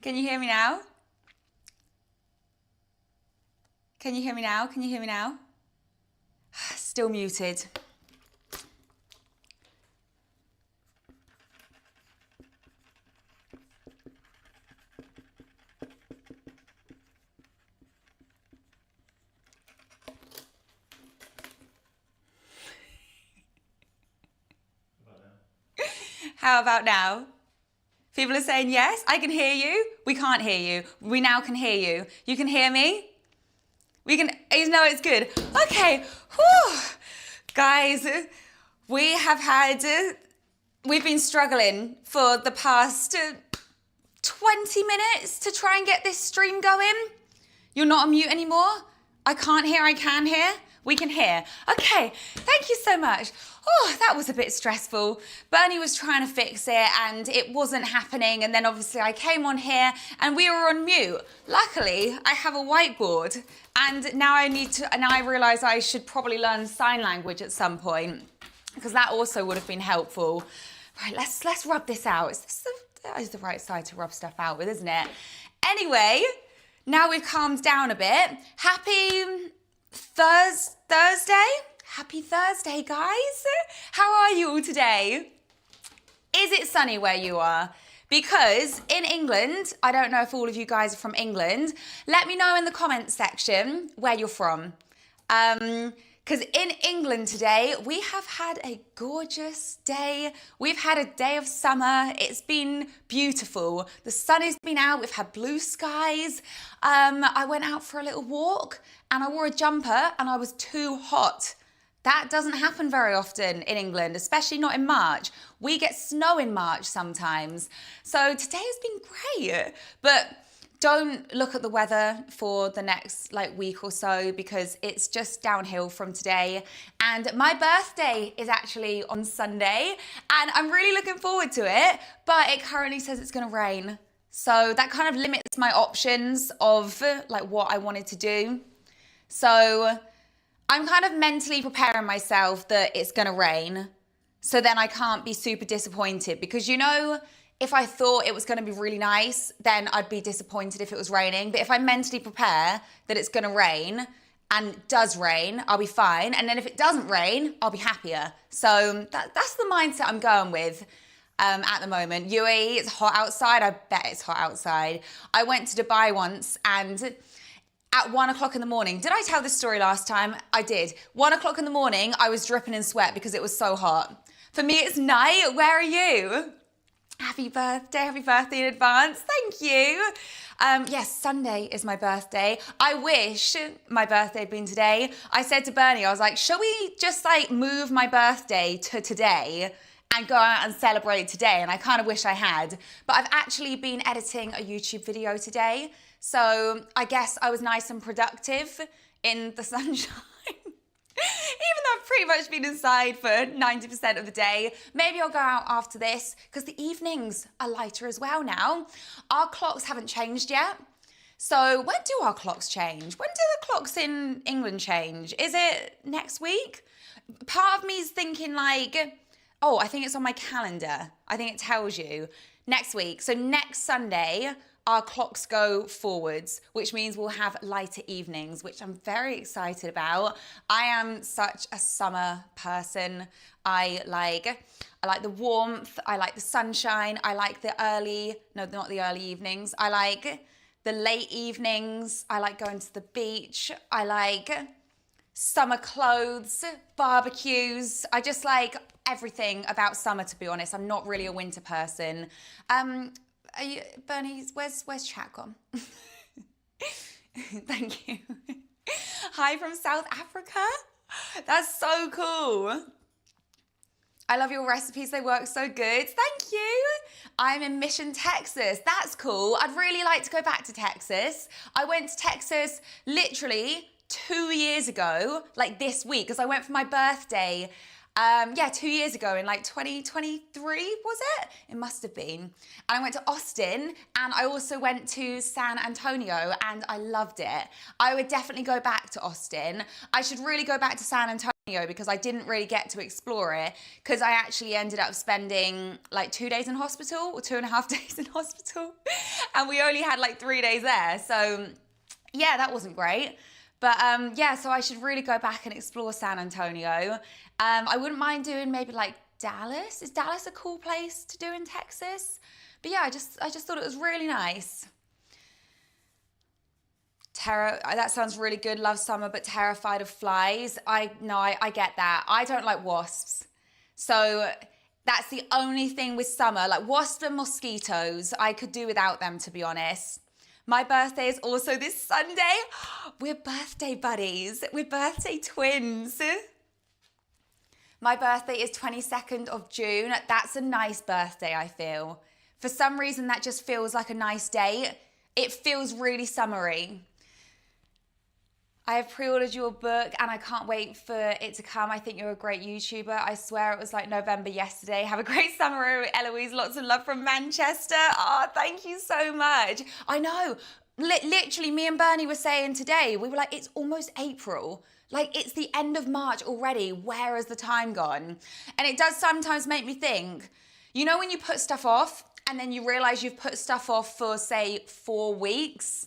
Can you hear me now? Can you hear me now? Can you hear me now? Still muted. How about now? People are saying yes, I can hear you. We can't hear you. We now can hear you. You can hear me? We can, you know it's good. Okay, whew. Guys, we've been struggling for the past 20 minutes to try and get this stream going. You're not on mute anymore? I can't hear, I can hear. We can hear. Okay, thank you so much. Oh, that was a bit stressful. Bernie was trying to fix it and it wasn't happening. And then obviously I came on here and we were on mute. Luckily, I have a whiteboard and now I realise I should probably learn sign language at some point because that also would have been helpful. Right, let's rub this out. That is the right side to rub stuff out with, isn't it? Anyway, now we've calmed down a bit. Happy Thursday? Happy Thursday, guys. How are you all today? Is it sunny where you are? Because in England, I don't know if all of you guys are from England, let me know in the comments section where you're from. Because in England today, we have had a gorgeous day. We've had a day of summer. It's been beautiful. The sun has been out. We've had blue skies. I went out for a little walk and I wore a jumper and I was too hot. That doesn't happen very often in England, especially not in March. We get snow in March sometimes. So today has been great. But don't look at the weather for the next week or so because it's just downhill from today. And my birthday is actually on Sunday and I'm really looking forward to it, but it currently says it's gonna rain. So that kind of limits my options of what I wanted to do. So I'm kind of mentally preparing myself that it's gonna rain. So then I can't be super disappointed because if I thought it was going to be really nice, then I'd be disappointed if it was raining. But if I mentally prepare that it's going to rain and it does rain, I'll be fine. And then if it doesn't rain, I'll be happier. So that's the mindset I'm going with at the moment. UAE, it's hot outside. I bet it's hot outside. I went to Dubai once and at 1 o'clock in the morning, did I tell this story last time? I did. 1 o'clock in the morning, I was dripping in sweat because it was so hot. For me, it's night. Where are you? Happy birthday in advance. Thank you. Yes, Sunday is my birthday. I wish my birthday had been today. I said to Bernie, I was like, shall we just move my birthday to today and go out and celebrate today? And I kind of wish I had, but I've actually been editing a YouTube video today. So I guess I was nice and productive in the sunshine. Even though I've pretty much been inside for 90% of the day. Maybe I'll go out after this because the evenings are lighter as well now. Our clocks haven't changed yet. So when do our clocks change? When do the clocks in England change? Is it next week? Part of me is thinking oh, I think it's on my calendar. I think it tells you next week. So next Sunday, our clocks go forwards, which means we'll have lighter evenings, which I'm very excited about. I am such a summer person. I like the warmth, I like the sunshine, I like not the early evenings. I like the late evenings, I like going to the beach, I like summer clothes, barbecues. I just like everything about summer, to be honest. I'm not really a winter person. Bernie, where's chat gone? Thank you. Hi from South Africa. That's so cool. I love your recipes. They work so good. Thank you. I'm in Mission, Texas. That's cool. I'd really like to go back to Texas. I went to Texas literally 2 years ago, this week, because I went for my birthday. 2 years ago in 2023, was it? It must have been. And I went to Austin and I also went to San Antonio and I loved it. I would definitely go back to Austin. I should really go back to San Antonio because I didn't really get to explore it because I actually ended up spending like 2 days in hospital or 2.5 days in hospital and we only had like 3 days there. So yeah, that wasn't great. But yeah, so I should really go back and explore San Antonio. I wouldn't mind doing maybe like Dallas. Is Dallas a cool place to do in Texas? But yeah, I just thought it was really nice. That sounds really good. Love summer, but terrified of flies. I get that. I don't like wasps. So that's the only thing with summer. Like wasps and mosquitoes, I could do without them, to be honest. My birthday is also this Sunday. We're birthday buddies. We're birthday twins. My birthday is 22nd of June. That's a nice birthday, I feel. For some reason, that just feels like a nice date. It feels really summery. I have pre-ordered your book and I can't wait for it to come. I think you're a great YouTuber. I swear it was like November yesterday. Have a great summer, Eloise. Lots of love from Manchester. Oh, thank you so much. I know. Literally, me and Bernie were saying today, we were like, it's almost April. Like, it's the end of March already. Where has the time gone? And it does sometimes make me think, you know when you put stuff off and then you realize you've put stuff off for, say, 4 weeks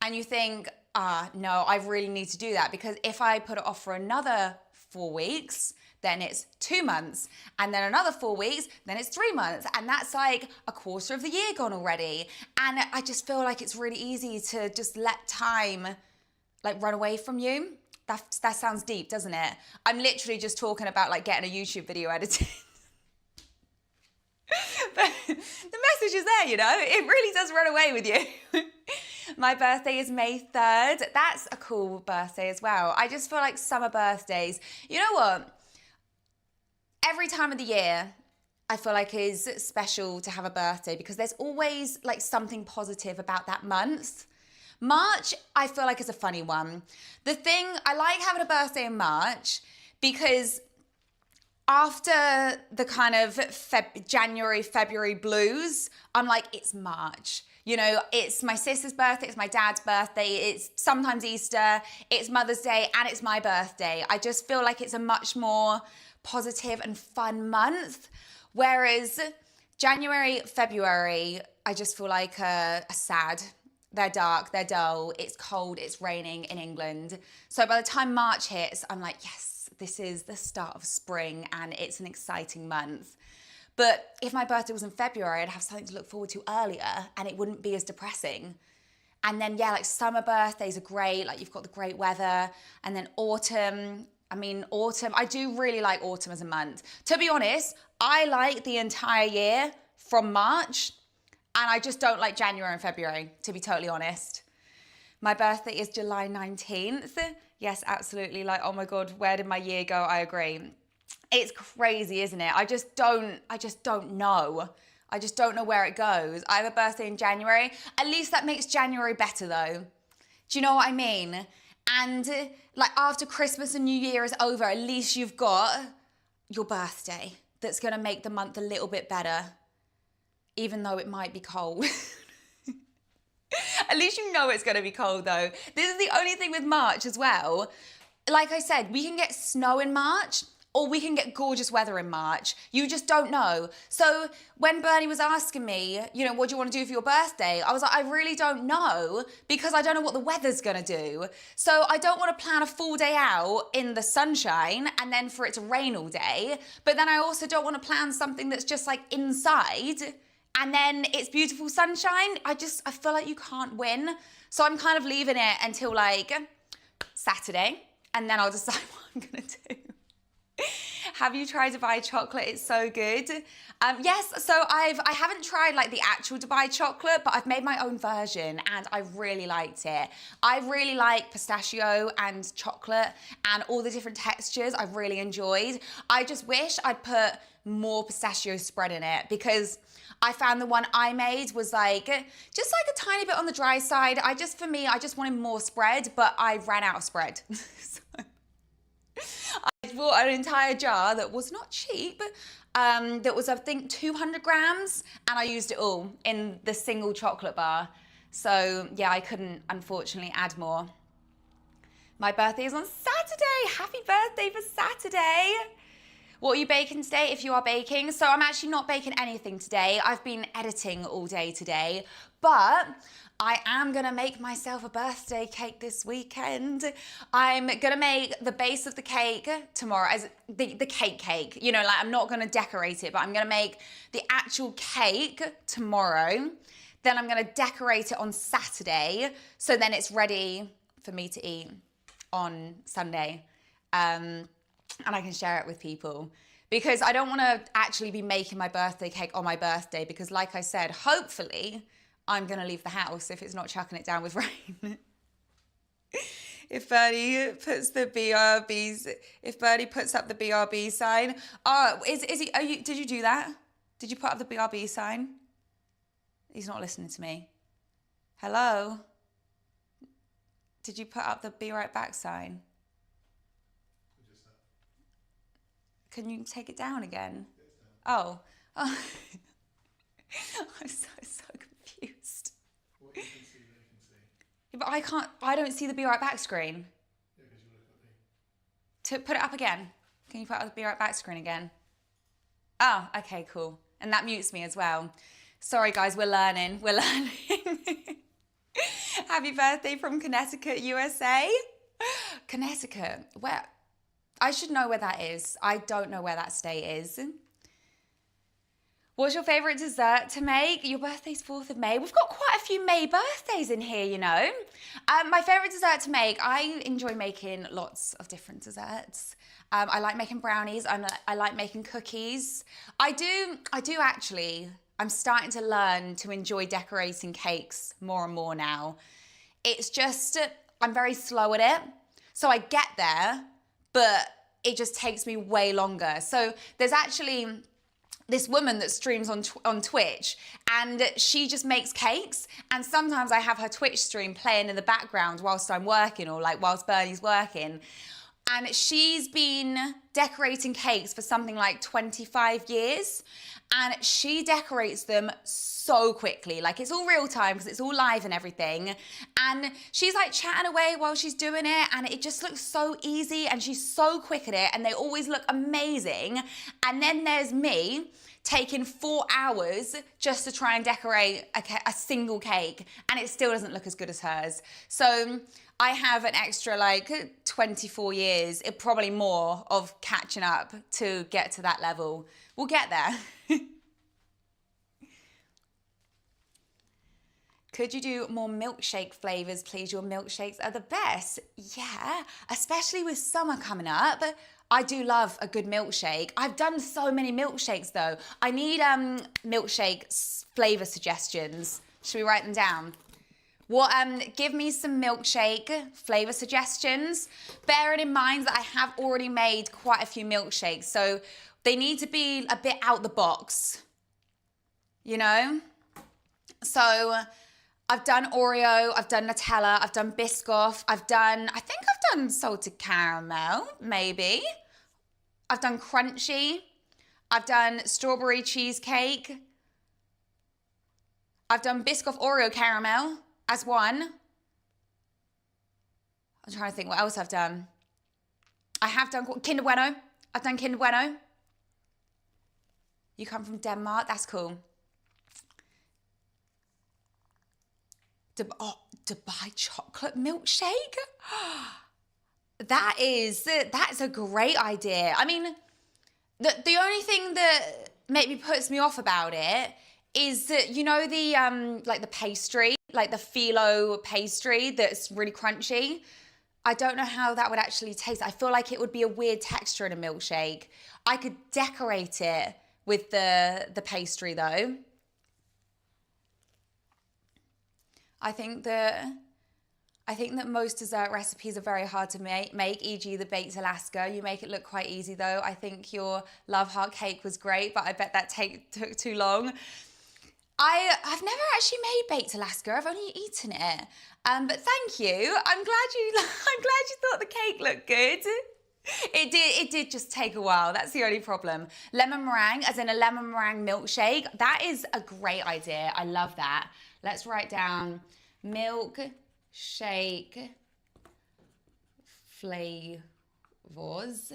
and you think, no, I really need to do that because if I put it off for another 4 weeks, then it's 2 months, and then another 4 weeks, then it's 3 months, and that's like a quarter of the year gone already. And I just feel like it's really easy to just let time like run away from you. That sounds deep, doesn't it? I'm literally just talking about like getting a YouTube video edited. But the message is there, you know, it really does run away with you. My birthday is May 3rd. That's a cool birthday as well. I just feel like summer birthdays, you know what? Every time of the year, I feel like is special to have a birthday because there's always like something positive about that month. March, I feel like is a funny one. I like having a birthday in March because after the kind of January, February blues, I'm like, it's March. You know, it's my sister's birthday, it's my dad's birthday, it's sometimes Easter, it's Mother's Day, and it's my birthday. I just feel like it's a much more positive and fun month. Whereas January, February, I just feel like are sad. They're dark, they're dull, it's cold, it's raining in England. So by the time March hits, I'm like, yes, this is the start of spring and it's an exciting month. But if my birthday was in February, I'd have something to look forward to earlier and it wouldn't be as depressing. And then, yeah, like summer birthdays are great. Like you've got the great weather. And then autumn, I do really like autumn as a month. To be honest, I like the entire year from March and I just don't like January and February, to be totally honest. My birthday is July 19th. Yes, absolutely. Like, oh my God, where did my year go? I agree. It's crazy, isn't it? I just don't know. I just don't know where it goes. I have a birthday in January. At least that makes January better though. Do you know what I mean? And like after Christmas and New Year is over, at least you've got your birthday that's gonna make the month a little bit better, even though it might be cold. At least you know it's gonna be cold though. This is the only thing with March as well. Like I said, we can get snow in March, or we can get gorgeous weather in March. You just don't know. So when Bernie was asking me, you know, what do you want to do for your birthday? I was like, I really don't know because I don't know what the weather's gonna do. So I don't want to plan a full day out in the sunshine and then for it to rain all day. But then I also don't want to plan something that's just like inside and then it's beautiful sunshine. I feel like you can't win. So I'm kind of leaving it until like Saturday and then I'll decide what I'm gonna do. Have you tried Dubai chocolate? It's so good. Yes, so I haven't tried like the actual Dubai chocolate, but I've made my own version and I really liked it. I really like pistachio and chocolate and all the different textures I really enjoyed. I just wish I'd put more pistachio spread in it because I found the one I made was like, just like a tiny bit on the dry side. I just wanted more spread, but I ran out of spread. So I bought an entire jar that was not cheap, that was I think 200 grams, and I used it all in the single chocolate bar. So yeah, I couldn't unfortunately add more. My birthday is on Saturday. Happy birthday for Saturday. What are you baking today if you are baking? So I'm actually not baking anything today. I've been editing all day today, but I am gonna make myself a birthday cake this weekend. I'm gonna make the base of the cake tomorrow, as the cake. You know, like I'm not gonna decorate it, but I'm gonna make the actual cake tomorrow. Then I'm gonna decorate it on Saturday, so then it's ready for me to eat on Sunday. And I can share it with people, because I don't want to actually be making my birthday cake on my birthday, because like I said, hopefully I'm going to leave the house if it's not chucking it down with rain. If Bernie puts the BRBs, if Bernie puts up the BRB sign, did you do that? Did you put up the BRB sign? He's not listening to me. Hello? Did you put up the be right back sign? Can you take it down again? Oh. I'm so confused. What you can see, they can see. Yeah, but I don't see the be right back screen. Yeah, because you look at me. To put it up again. Can you put up the be right back screen again? Oh, okay, cool. And that mutes me as well. Sorry guys, we're learning. Happy birthday from Connecticut, USA. Connecticut, where? I should know where that is. I don't know where that state is. What's your favorite dessert to make? Your birthday's 4th of May. We've got quite a few May birthdays in here, you know. My favorite dessert to make, I enjoy making lots of different desserts. I like making brownies. I like making cookies. I do actually. I'm starting to learn to enjoy decorating cakes more and more now. It's just, I'm very slow at it. So I get there, but it just takes me way longer. So there's actually this woman that streams on Twitch, and she just makes cakes. And sometimes I have her Twitch stream playing in the background whilst I'm working, or like whilst Bernie's working. And she's been decorating cakes for something like 25 years. And she decorates them so quickly. Like, it's all real time because it's all live and everything. And she's like chatting away while she's doing it, and it just looks so easy, and she's so quick at it, and they always look amazing. And then there's me taking 4 hours just to try and decorate a single cake, and it still doesn't look as good as hers. So I have an extra like 24 years, probably more, of catching up to get to that level. We'll get there. Could you do more milkshake flavors, please? Your milkshakes are the best. Yeah, especially with summer coming up. I do love a good milkshake. I've done so many milkshakes though. I need milkshake flavor suggestions. Should we write them down? What, give me some milkshake flavor suggestions. Bearing in mind that I have already made quite a few milkshakes, so they need to be a bit out the box, you know? So I've done Oreo, I've done Nutella, I've done Biscoff, I think I've done salted caramel, maybe. I've done crunchy, I've done strawberry cheesecake, I've done Biscoff Oreo caramel as one. I'm trying to think what else I've done. I have done Kinder Bueno. I've done Kinder Bueno. You come from Denmark, that's cool. Dubai chocolate milkshake? That's a great idea. I mean, the only thing that maybe puts me off about it is that, you know, the like the pastry, like the phyllo pastry that's really crunchy. I don't know how that would actually taste. I feel like it would be a weird texture in a milkshake. I could decorate it with the pastry though. I think that most dessert recipes are very hard to make, e.g. the Baked Alaska. You make it look quite easy though. I think your Love Heart cake was great, but I bet that took too long. I've never actually made Baked Alaska. I've only eaten it. But thank you. I'm glad you thought the cake looked good. It did just take a while. That's the only problem. Lemon meringue, as in a lemon meringue milkshake. That is a great idea. I love that. Let's write down milkshake flavors.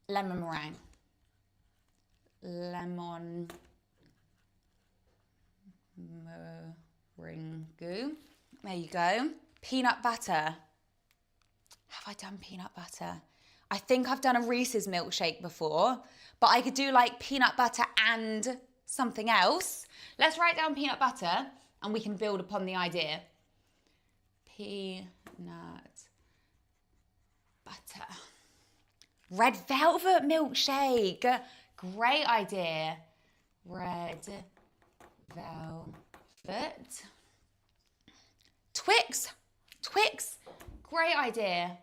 Lemon meringue. Lemon meringue. There you go. Peanut butter. Have I done peanut butter? I think I've done a Reese's milkshake before, but I could do like peanut butter and something else. Let's write down peanut butter and we can build upon the idea. Peanut butter. Red velvet milkshake. Great idea. Red velvet. Twix. Twix. Great idea.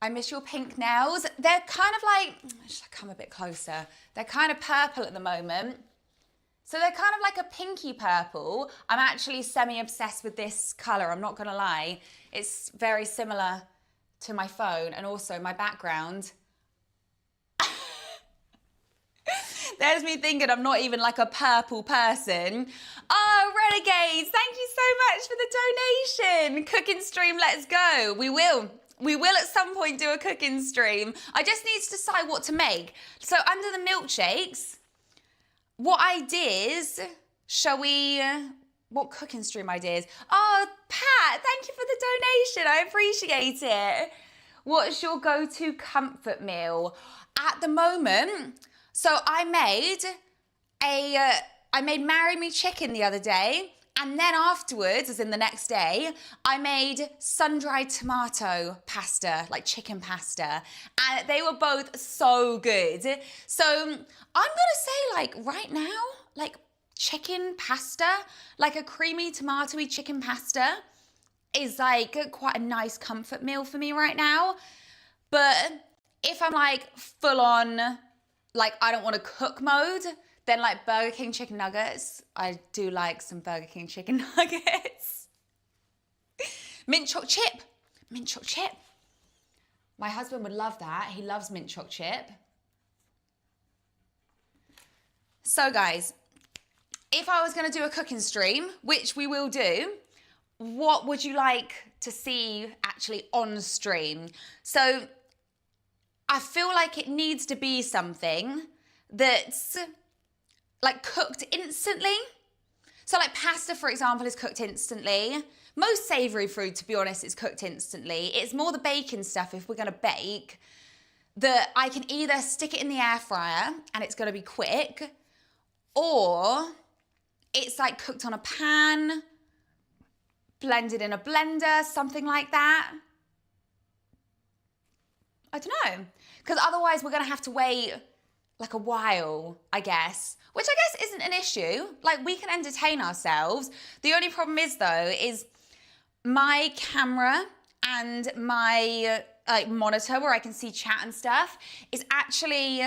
I miss your pink nails. They're kind of like, should I come a bit closer? They're kind of purple at the moment. So they're kind of like a pinky purple. I'm actually semi-obsessed with this color, I'm not gonna lie. It's very similar to my phone and also my background. There's me thinking I'm not even like a purple person. Oh, Renegades, thank you so much for the donation. Cooking stream, let's go. We will at some point do a cooking stream. I just need to decide what to make. So under the milkshakes, what ideas shall we, what cooking stream ideas? Oh, Pat, thank you for the donation. I appreciate it. What's your go-to comfort meal? At the moment, so I made Marry Me Chicken the other day, and then afterwards, as in the next day, I made sun-dried tomato pasta, like chicken pasta, and they were both so good. So I'm gonna say, like, right now, like chicken pasta, like a creamy tomatoey chicken pasta is like quite a nice comfort meal for me right now. But if I'm like full on, like I don't want to cook mode, then like Burger King chicken nuggets. I do like some Burger King chicken nuggets. Mint choc chip. Mint choc chip. My husband would love that. He loves mint choc chip. So guys, if I was going to do a cooking stream, which we will do, what would you like to see actually on stream? So I feel like it needs to be something that's like cooked instantly. So like pasta, for example, is cooked instantly. Most savory food, to be honest, is cooked instantly. It's more the baking stuff, if we're gonna bake, that I can either stick it in the air fryer and it's gonna be quick, or it's like cooked on a pan, blended in a blender, something like that. I don't know, because otherwise we're gonna have to wait like a while, I guess, which I guess isn't an issue. Like we can entertain ourselves. The only problem is though, is my camera and my like monitor where I can see chat and stuff is actually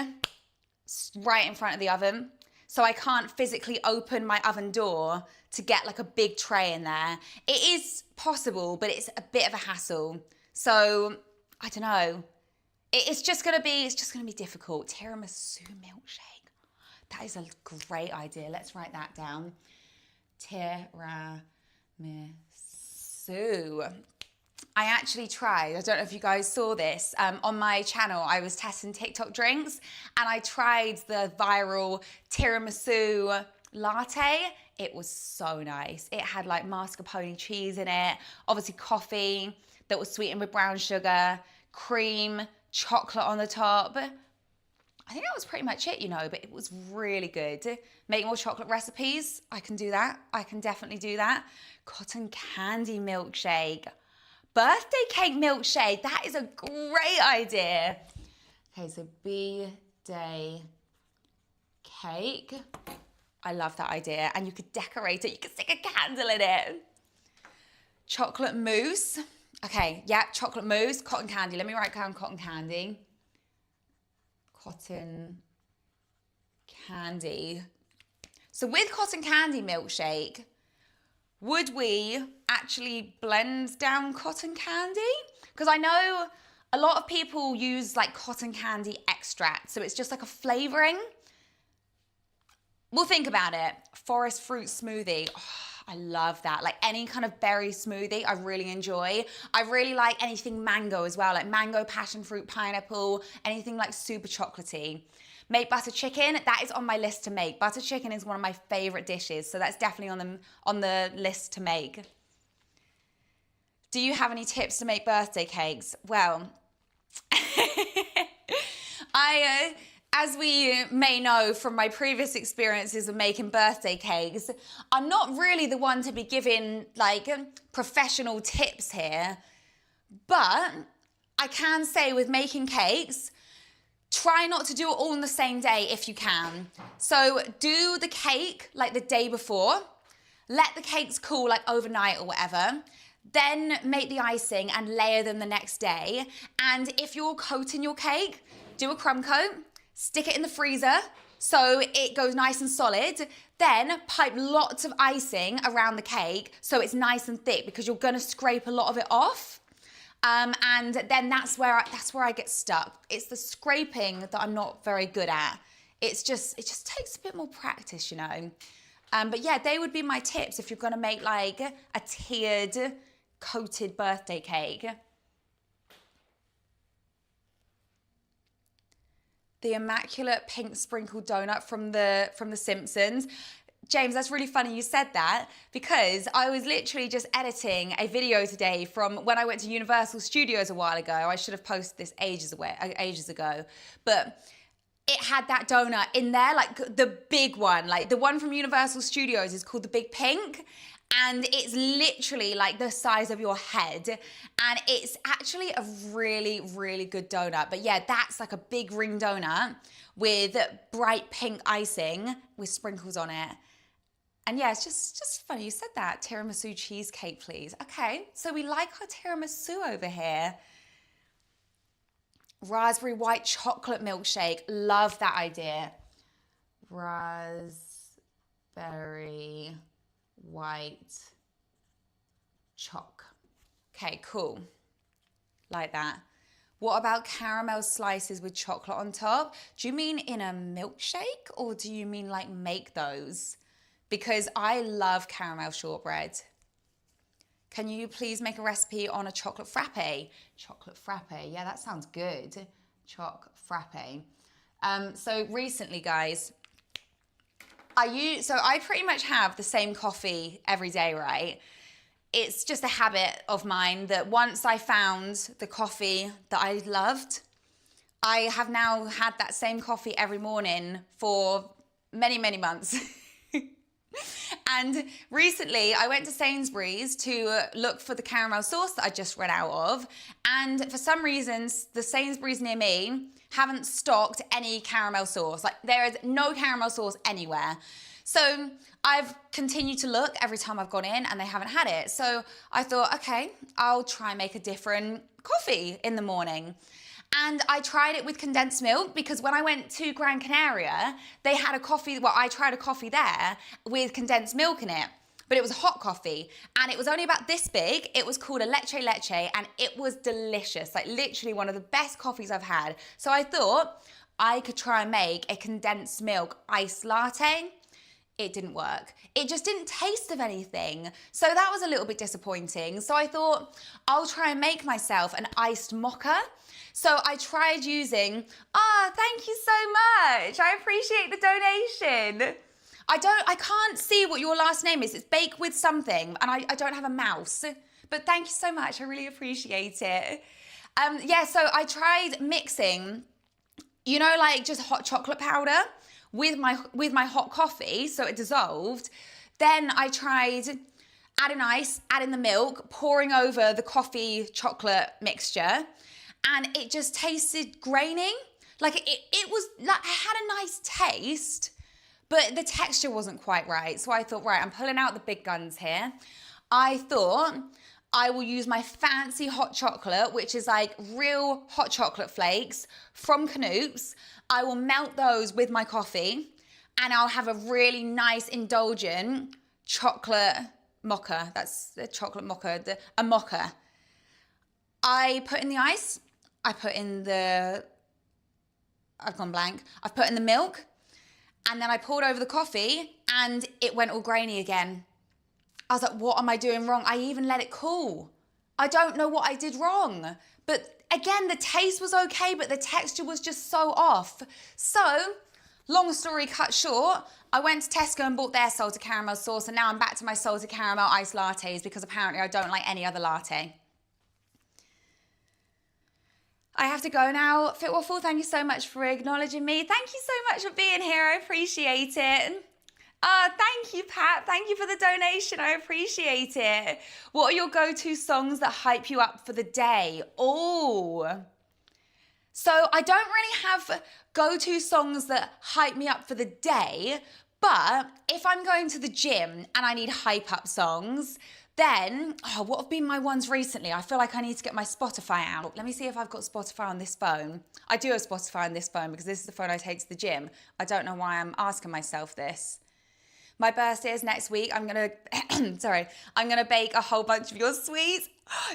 right in front of the oven. So I can't physically open my oven door to get like a big tray in there. It is possible, but it's a bit of a hassle. So I don't know. It's just gonna be difficult. Tiramisu milkshake. That is a great idea. Let's write that down. Tiramisu. I actually tried, I don't know if you guys saw this, on my channel, I was testing TikTok drinks and I tried the viral tiramisu latte. It was so nice. It had like mascarpone cheese in it, obviously coffee that was sweetened with brown sugar, cream, chocolate on the top. I think that was pretty much it, you know, but it was really good. Make more chocolate recipes, I can do that. I can definitely do that. Cotton candy milkshake. Birthday cake milkshake, that is a great idea. Okay, so B-day cake. I love that idea. And you could decorate it, you could stick a candle in it. Chocolate mousse. Okay, yeah, chocolate mousse, cotton candy. Let me write down cotton candy. Cotton candy. So with cotton candy milkshake, would we actually blend down cotton candy? Because I know a lot of people use like cotton candy extract, so it's just like a flavoring. We'll think about it. Forest fruit smoothie. Oh, I love that. Like any kind of berry smoothie, I really enjoy. I really like anything mango as well, like mango, passion fruit, pineapple, anything like super chocolatey. Make butter chicken, that is on my list to make. Butter chicken is one of my favorite dishes, so that's definitely on the list to make. Do you have any tips to make birthday cakes? Well, as we may know from my previous experiences of making birthday cakes, I'm not really the one to be giving like professional tips here, but I can say with making cakes, try not to do it all on the same day if you can. So do the cake like the day before, let the cakes cool like overnight or whatever, then make the icing and layer them the next day. And if you're coating your cake, do a crumb coat, stick it in the freezer so it goes nice and solid, then pipe lots of icing around the cake so it's nice and thick because you're gonna scrape a lot of it off. And then that's where I get stuck. It's the scraping that I'm not very good at. It just takes a bit more practice, you know. But yeah, they would be my tips if you're gonna make like a tiered, coated birthday cake. The immaculate pink sprinkled donut from the Simpsons. James, that's really funny you said that because I was literally just editing a video today from when I went to Universal Studios a while ago. I should have posted this ages ago, but it had that donut in there, like the big one, like the one from Universal Studios is called the Big Pink. And it's literally like the size of your head. And it's actually a really, really good donut. But yeah, that's like a big ring donut with bright pink icing with sprinkles on it. And yeah, it's just funny you said that. Tiramisu cheesecake, please. Okay, so we like our tiramisu over here. Raspberry white chocolate milkshake. Love that idea. Raspberry white choc. Okay, cool. Like that. What about caramel slices with chocolate on top? Do you mean in a milkshake or do you mean like make those? Because I love caramel shortbread. Can you please make a recipe on a chocolate frappe? Chocolate frappe, yeah, that sounds good. Choc frappe. So recently, guys, I pretty much have the same coffee every day, right? It's just a habit of mine that once I found the coffee that I loved, I have now had that same coffee every morning for many, many months. And recently I went to Sainsbury's to look for the caramel sauce that I just ran out of. And for some reasons, the Sainsbury's near me haven't stocked any caramel sauce. Like there is no caramel sauce anywhere. So I've continued to look every time I've gone in and they haven't had it. So I thought, okay, I'll try and make a different coffee in the morning. And I tried it with condensed milk because when I went to Gran Canaria, they had a coffee, well, I tried a coffee there with condensed milk in it, but it was a hot coffee and it was only about this big. It was called a Leche Leche and it was delicious, like literally one of the best coffees I've had. So I thought I could try and make a condensed milk iced latte. It didn't work. It just didn't taste of anything. So that was a little bit disappointing. So I thought I'll try and make myself an iced mocha. So I tried using, thank you so much. I appreciate the donation. I can't see what your last name is. It's Bake with something and I don't have a mouse, but thank you so much. I really appreciate it. So I tried mixing, you know, like just hot chocolate powder with my hot coffee so it dissolved. Then I tried adding ice, adding the milk, pouring over the coffee chocolate mixture, and it just tasted grainy. Like it was like it had a nice taste, but the texture wasn't quite right. So I thought, right, I'm pulling out the big guns here. I thought I will use my fancy hot chocolate, which is like real hot chocolate flakes from Canoops. I will melt those with my coffee and I'll have a really nice indulgent chocolate mocha. That's the chocolate mocha, a mocha. I put in the ice, I've gone blank. I've put in the milk and then I poured over the coffee and it went all grainy again. I was like, what am I doing wrong? I even let it cool. I don't know what I did wrong. But again, the taste was okay, but the texture was just so off. So, long story cut short, I went to Tesco and bought their salted caramel sauce, and now I'm back to my salted caramel iced lattes because apparently I don't like any other latte. I have to go now. Fit Waffle, thank you so much for acknowledging me. Thank you so much for being here. I appreciate it. Thank you, Pat. Thank you for the donation. I appreciate it. What are your go-to songs that hype you up for the day? Oh. So I don't really have go-to songs that hype me up for the day, but if I'm going to the gym and I need hype up songs, then, what have been my ones recently? I feel like I need to get my Spotify out. Let me see if I've got Spotify on this phone. I do have Spotify on this phone because this is the phone I take to the gym. I don't know why I'm asking myself this. My birthday is next week. I'm gonna bake a whole bunch of your sweets.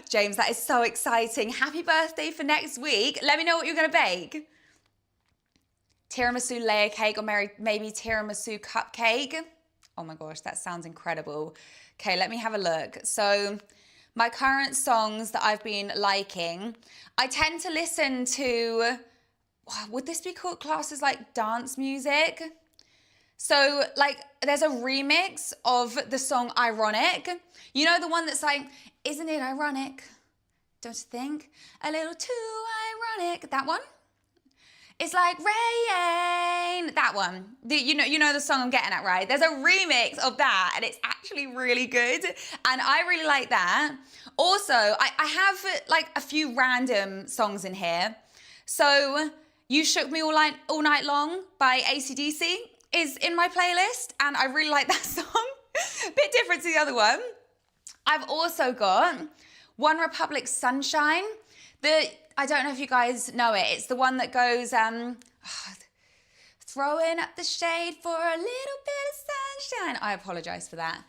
James, that is so exciting. Happy birthday for next week. Let me know what you're gonna bake. Tiramisu layer cake or maybe tiramisu cupcake. Oh my gosh, that sounds incredible. Okay, let me have a look. So my current songs that I've been liking, I tend to listen to, would this be called classes like dance music? So, like, there's a remix of the song Ironic. You know, the one that's like, isn't it ironic? Don't you think? A little too ironic. That one? It's like rain. That one. You know the song I'm getting at, right? There's a remix of that, and it's actually really good. And I really like that. Also, I have, like, a few random songs in here. So, You Shook Me All Night Long by AC/DC is in my playlist, and I really like that song. A bit different to the other one. I've also got One Republic Sunshine. I don't know if you guys know it. It's the one that goes, throwing up the shade for a little bit of sunshine. I apologize for that.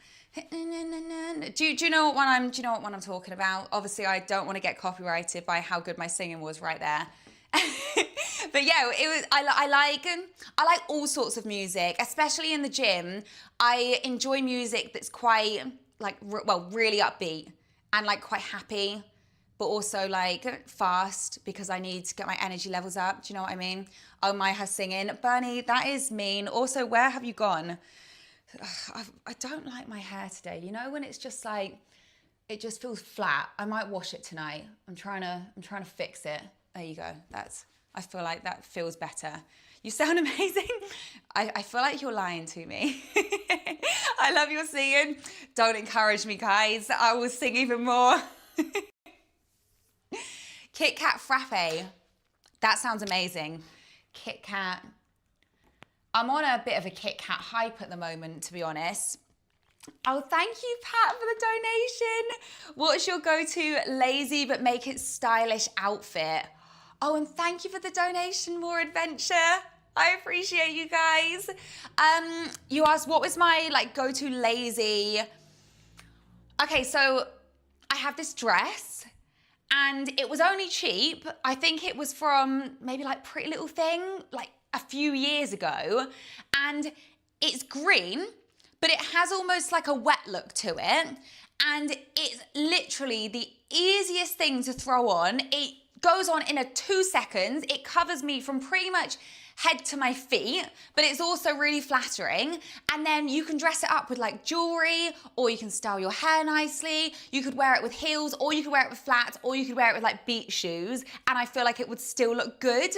Do you know what one I'm talking about? Obviously, I don't want to get copyrighted by how good my singing was right there. But yeah, it was. I like all sorts of music, especially in the gym. I enjoy music that's quite really upbeat and like quite happy, but also like fast because I need to get my energy levels up. Do you know what I mean? Oh, my, her singing, Bernie, that is mean. Also, where have you gone? I don't like my hair today. You know when it's just like it just feels flat. I might wash it tonight. I'm trying to fix it. There you go. I feel like that feels better. You sound amazing. I feel like you're lying to me. I love your singing. Don't encourage me, guys. I will sing even more. Kit Kat Frappe. That sounds amazing. Kit Kat. I'm on a bit of a Kit Kat hype at the moment, to be honest. Oh, thank you, Pat, for the donation. What's your go-to lazy but make it stylish outfit? Oh, and thank you for the donation, More Adventure. I appreciate you guys. You asked what was my like go-to lazy. Okay, so I have this dress and it was only cheap. I think it was from maybe like Pretty Little Thing, like a few years ago. And it's green, but it has almost like a wet look to it. And it's literally the easiest thing to throw on. It goes on in 2 seconds. It covers me from pretty much head to my feet, but it's also really flattering. And then you can dress it up with like jewelry, or you can style your hair nicely. You could wear it with heels, or you could wear it with flats, or you could wear it with like beach shoes. And I feel like it would still look good.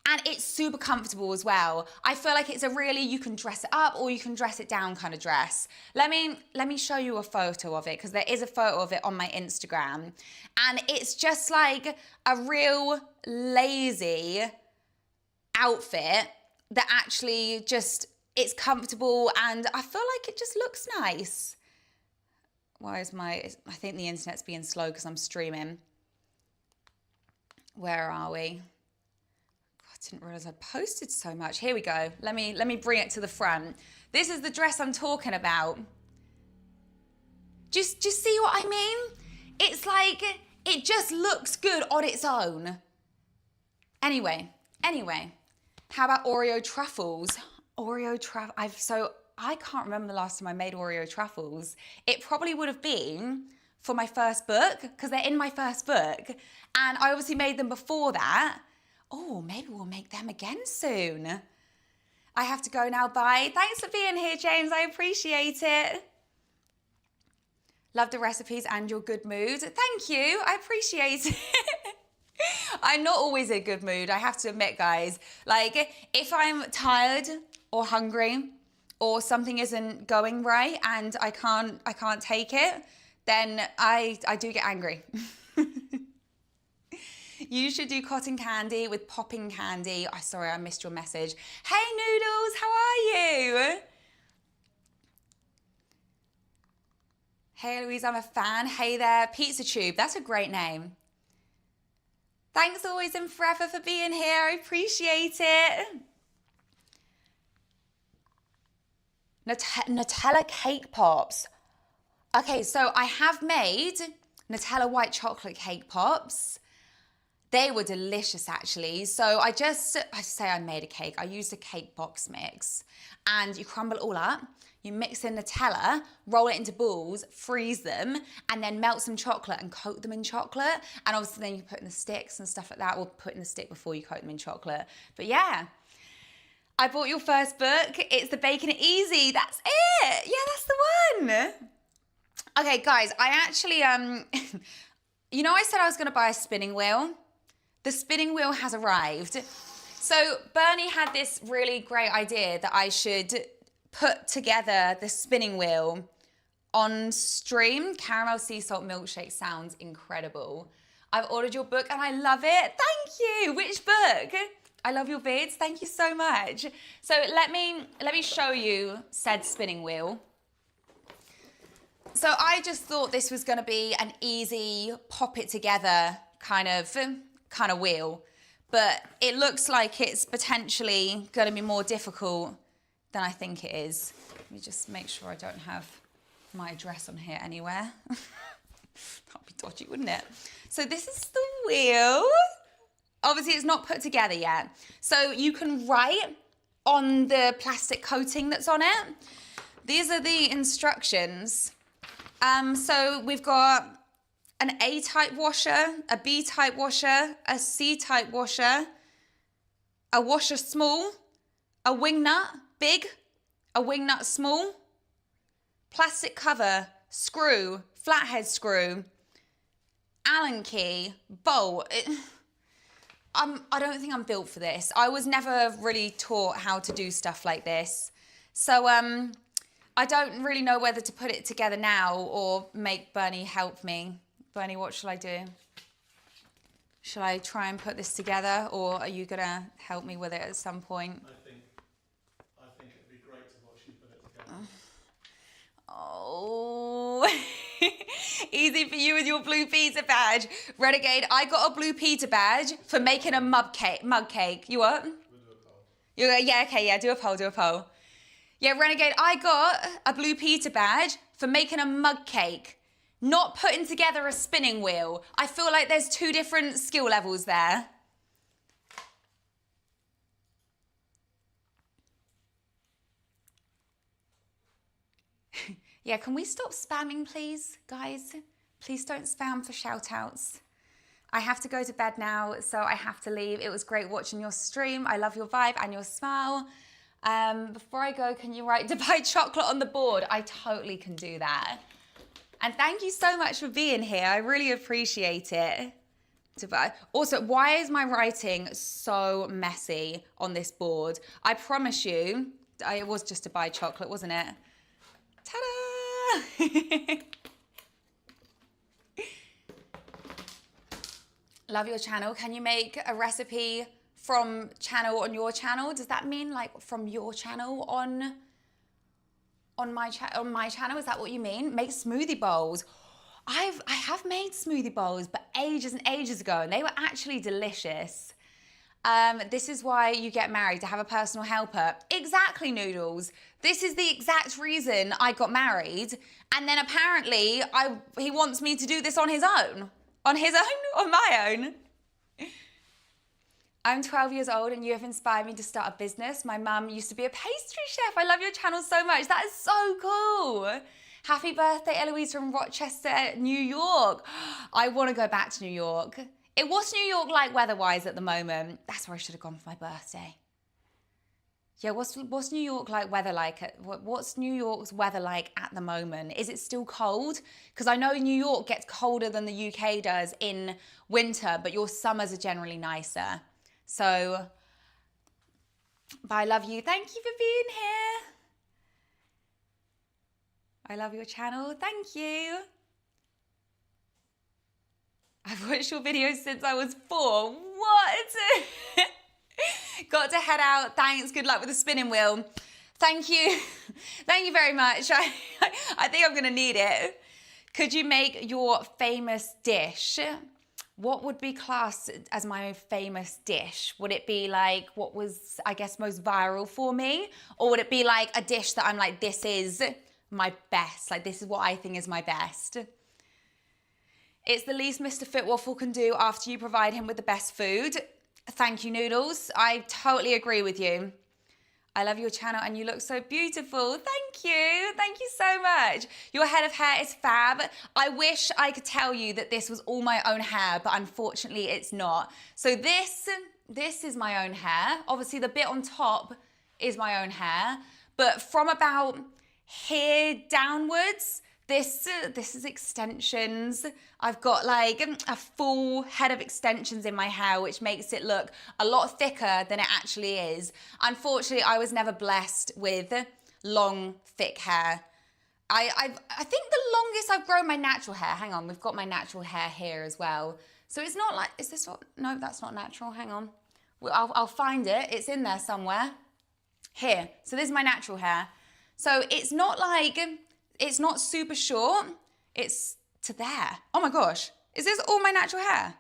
And it's super comfortable as well. I feel like it's a really, you can dress it up or you can dress it down kind of dress. Let me show you a photo of it because there is a photo of it on my Instagram. And it's just like a real lazy outfit that actually just, it's comfortable and I feel like it just looks nice. I think the internet's being slow because I'm streaming. Where are we? I didn't realize I posted so much. Here we go. Let me bring it to the front. This is the dress I'm talking about. Just see what I mean? It's like, it just looks good on its own. Anyway, how about Oreo truffles? I can't remember the last time I made Oreo truffles. It probably would have been for my first book, because they're in my first book. And I obviously made them before that. Oh, maybe we'll make them again soon. I have to go now, bye. Thanks for being here, James, I appreciate it. Love the recipes and your good mood. Thank you, I appreciate it. I'm not always in a good mood, I have to admit, guys. Like, if I'm tired or hungry or something isn't going right and I can't take it, then I do get angry. You should do cotton candy with popping candy. Oh, sorry, I missed your message. Hey, Noodles, how are you? Hey, Louise, I'm a fan. Hey there, Pizza Tube. That's a great name. Thanks always and forever for being here. I appreciate it. Nutella cake pops. Okay, so I have made Nutella white chocolate cake pops. They were delicious, actually. So I say I made a cake. I used a cake box mix, and you crumble it all up. You mix in Nutella, roll it into balls, freeze them, and then melt some chocolate and coat them in chocolate. And obviously then you put in the sticks and stuff like that, or put in the stick before you coat them in chocolate. But yeah, I bought your first book. It's the Baking It Easy. That's it. Yeah, that's the one. Okay, guys, I actually, you know I said I was going to buy a spinning wheel? The spinning wheel has arrived. So Bernie had this really great idea that I should put together the spinning wheel on stream. Caramel sea salt milkshake sounds incredible. I've ordered your book and I love it. Thank you. Which book? I love your vids. Thank you so much. So let me show you said spinning wheel. So I just thought this was going to be an easy pop it together kind of wheel, but it looks like it's potentially going to be more difficult than I think it is. Let me just make sure I don't have my address on here anywhere. That'd be dodgy, wouldn't it? So this is the wheel. Obviously it's not put together yet. So you can write on the plastic coating that's on it. These are the instructions. So we've got an A-type washer, a B-type washer, a C-type washer, a washer small, a wing nut big, a wing nut small, plastic cover, screw, flathead screw, Allen key, bolt. I don't think I'm built for this. I was never really taught how to do stuff like this. So I don't really know whether to put it together now or make Bernie help me. Bernie, what shall I do? Shall I try and put this together, or are you gonna help me with it at some point? I think it'd be great to watch you put it together. Oh, easy for you with your blue pizza badge. Renegade, I got a blue pizza badge for making a mug cake. You what? We'll do a poll. Yeah, okay, yeah, do a poll. Yeah, Renegade, I got a blue pizza badge for making a mug cake, not putting together a spinning wheel. I feel like there's two different skill levels there. Yeah, can we stop spamming, please, guys? Please don't spam for shout outs. I have to go to bed now, so I have to leave. It was great watching your stream. I love your vibe and your smile. Before I go, can you write Dubai chocolate on the board? I totally can do that. And thank you so much for being here. I really appreciate it. Dubai. Also, why is my writing so messy on this board? I promise you, it was just Dubai chocolate, wasn't it? Ta-da! Love your channel. Can you make a recipe from channel on your channel? Does that mean like from your channel on my channel? Is that what you mean? Make smoothie bowls. I have made smoothie bowls, but ages and ages ago, and they were actually delicious. This is why you get married, to have a personal helper. Exactly, Noodles. This is the exact reason I got married. And then apparently he wants me to do this on his own. On his own? On my own? I'm 12 years old and you have inspired me to start a business. My mum used to be a pastry chef. I love your channel so much. That is so cool. Happy birthday, Eloise from Rochester, New York. I want to go back to New York. What's New York like weather-wise at the moment? That's where I should have gone for my birthday. Yeah, what's New York like weather like? What's New York's weather like at the moment? Is it still cold? Because I know New York gets colder than the UK does in winter, but your summers are generally nicer. So, but I love you. Thank you for being here. I love your channel. Thank you. I've watched your videos since I was 4. What? Got to head out. Thanks. Good luck with the spinning wheel. Thank you. Thank you very much. I think I'm going to need it. Could you make your famous dish? What would be classed as my famous dish? Would it be like what was, I guess, most viral for me? Or would it be like a dish that I'm like, this is my best? Like, this is what I think is my best. It's the least Mr. Fitwaffle can do after you provide him with the best food. Thank you, Noodles. I totally agree with you. I love your channel and you look so beautiful. Thank you. Thank you so much. Your head of hair is fab. I wish I could tell you that this was all my own hair, but unfortunately it's not. So this is my own hair. Obviously the bit on top is my own hair, but from about here downwards, this is extensions. I've got like a full head of extensions in my hair, which makes it look a lot thicker than it actually is. Unfortunately, I was never blessed with long, thick hair. I think the longest I've grown my natural hair, hang on, we've got my natural hair here as well. So it's not like, is this what, no, that's not natural, hang on. Well, I'll find it, it's in there somewhere. Here, so this is my natural hair. So it's not like, it's not super short, it's to there. Oh my gosh, is this all my natural hair?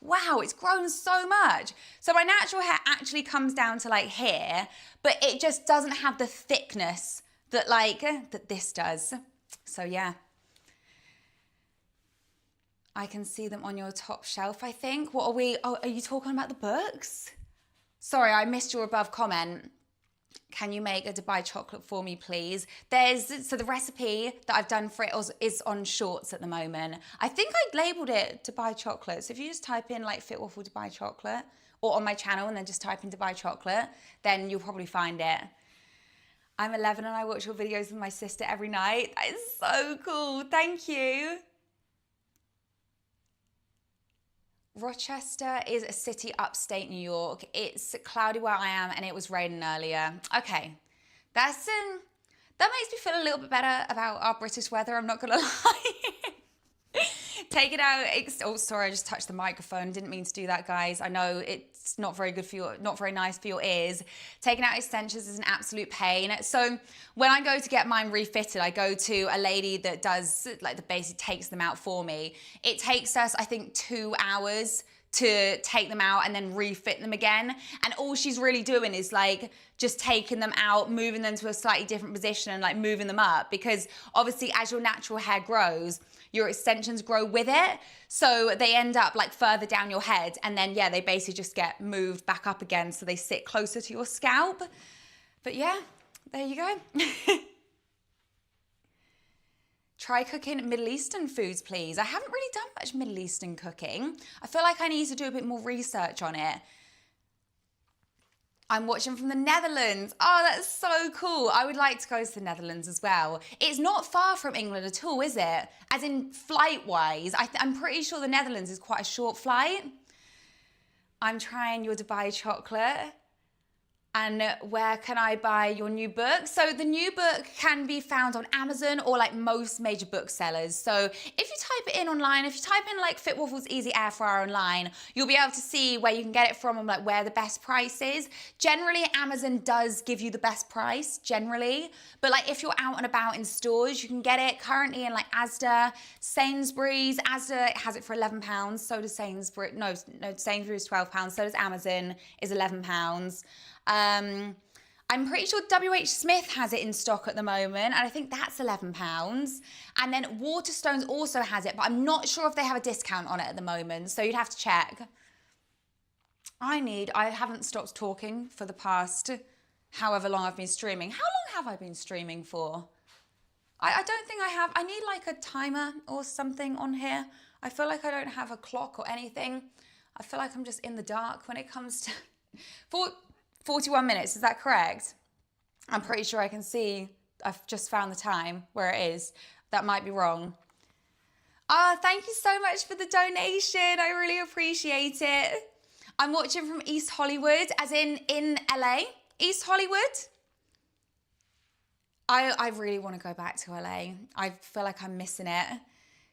Wow, it's grown so much. So my natural hair actually comes down to like here, but it just doesn't have the thickness that that this does. So yeah. I can see them on your top shelf, I think. What are we, oh, are you talking about the books? Sorry, I missed your above comment. Can you make a Dubai chocolate for me, please? So the recipe that I've done for it is on Shorts at the moment. I think I labeled it Dubai chocolate. So if you just type in like Fitwaffle Dubai chocolate, or on my channel and then just type in Dubai chocolate, then you'll probably find it. I'm 11 and I watch your videos with my sister every night. That is so cool. Thank you. Rochester is a city upstate New York. It's cloudy where I am and it was raining earlier. Okay, that makes me feel a little bit better about our British weather, I'm not gonna lie. Take it out, oh sorry, I just touched the microphone. Didn't mean to do that, guys. I know it's not very good for your, not very nice for your ears. Taking out extensions is an absolute pain. So when I go to get mine refitted, I go to a lady that does, that basically takes them out for me. It takes us, I think, 2 hours to take them out and then refit them again. And all she's really doing is just taking them out, moving them to a slightly different position and moving them up, because obviously as your natural hair grows, your extensions grow with it. So they end up further down your head, and then yeah, they basically just get moved back up again so they sit closer to your scalp. But yeah, there you go. Try cooking Middle Eastern foods, please. I haven't really done much Middle Eastern cooking. I feel like I need to do a bit more research on it. I'm watching from the Netherlands. Oh, that's so cool. I would like to go to the Netherlands as well. It's not far from England at all, is it? As in flight-wise. I'm pretty sure the Netherlands is quite a short flight. I'm trying your Dubai chocolate. And where can I buy your new book? So the new book can be found on Amazon or most major booksellers. So if you type it in online, if you type in Fitwaffle's Easy Air Fryer online, you'll be able to see where you can get it from and where the best price is. Generally, Amazon does give you the best price, generally. But if you're out and about in stores, you can get it currently in Asda, Sainsbury's. Asda has it for £11, so does Sainsbury's. No, Sainsbury's is £12, so does Amazon, is £11. I'm pretty sure WH Smith has it in stock at the moment, and I think that's £11. And then Waterstones also has it, but I'm not sure if they have a discount on it at the moment, so you'd have to check. I haven't stopped talking for the past however long I've been streaming. How long have I been streaming for? I don't think I have. I need like a timer or something on here. I feel like I don't have a clock or anything. I feel like I'm just in the dark when it comes to 41 minutes. Is that correct? I'm pretty sure I can see. I've just found the time where it is. That might be wrong. Thank you so much for the donation. I really appreciate it. I'm watching from East Hollywood, as in LA. East Hollywood. I really want to go back to LA. I feel like I'm missing it.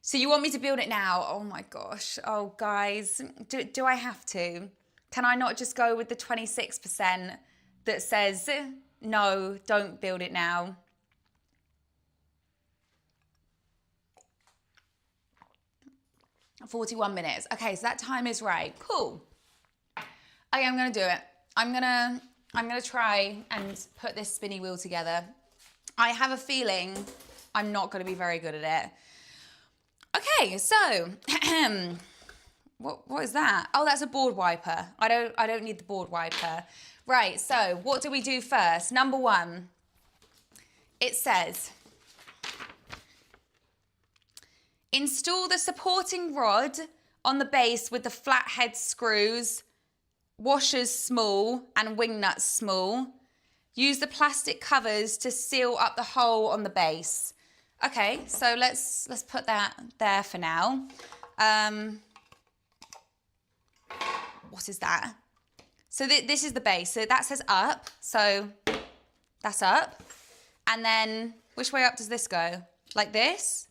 So you want me to build it now? Oh my gosh. Oh guys, do I have to? Can I not just go with the 26% that says, no, don't build it now? "41 minutes. Okay, so that time is right. Cool. Okay, I'm gonna do it. I'm gonna try and put this spinny wheel together. I have a feeling I'm not gonna be very good at it. Okay, so what is that? Oh, that's a board wiper. I don't need the board wiper. Right, so what do we do first? Number one, it says, install the supporting rod on the base with the flathead screws, washers small and wing nuts small. Use the plastic covers to seal up the hole on the base. Okay, so let's put that there for now. What is that? So this is the base. So that says up. So that's up. And then which way up does this go? Like this?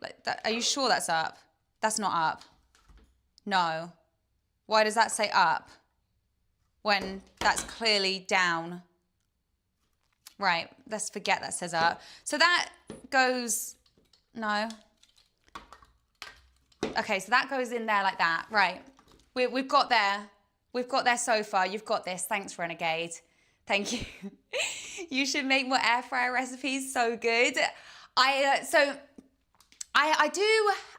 Like that? Are you sure that's up? That's not up. No. Why does that say up when that's clearly down? Right, let's forget that says up. So that goes, no. Okay, so that goes in there like that. Right, we've got there. We've got there so far. You've got this. Thanks, Renegade. Thank you. You should make more air fryer recipes. So good. I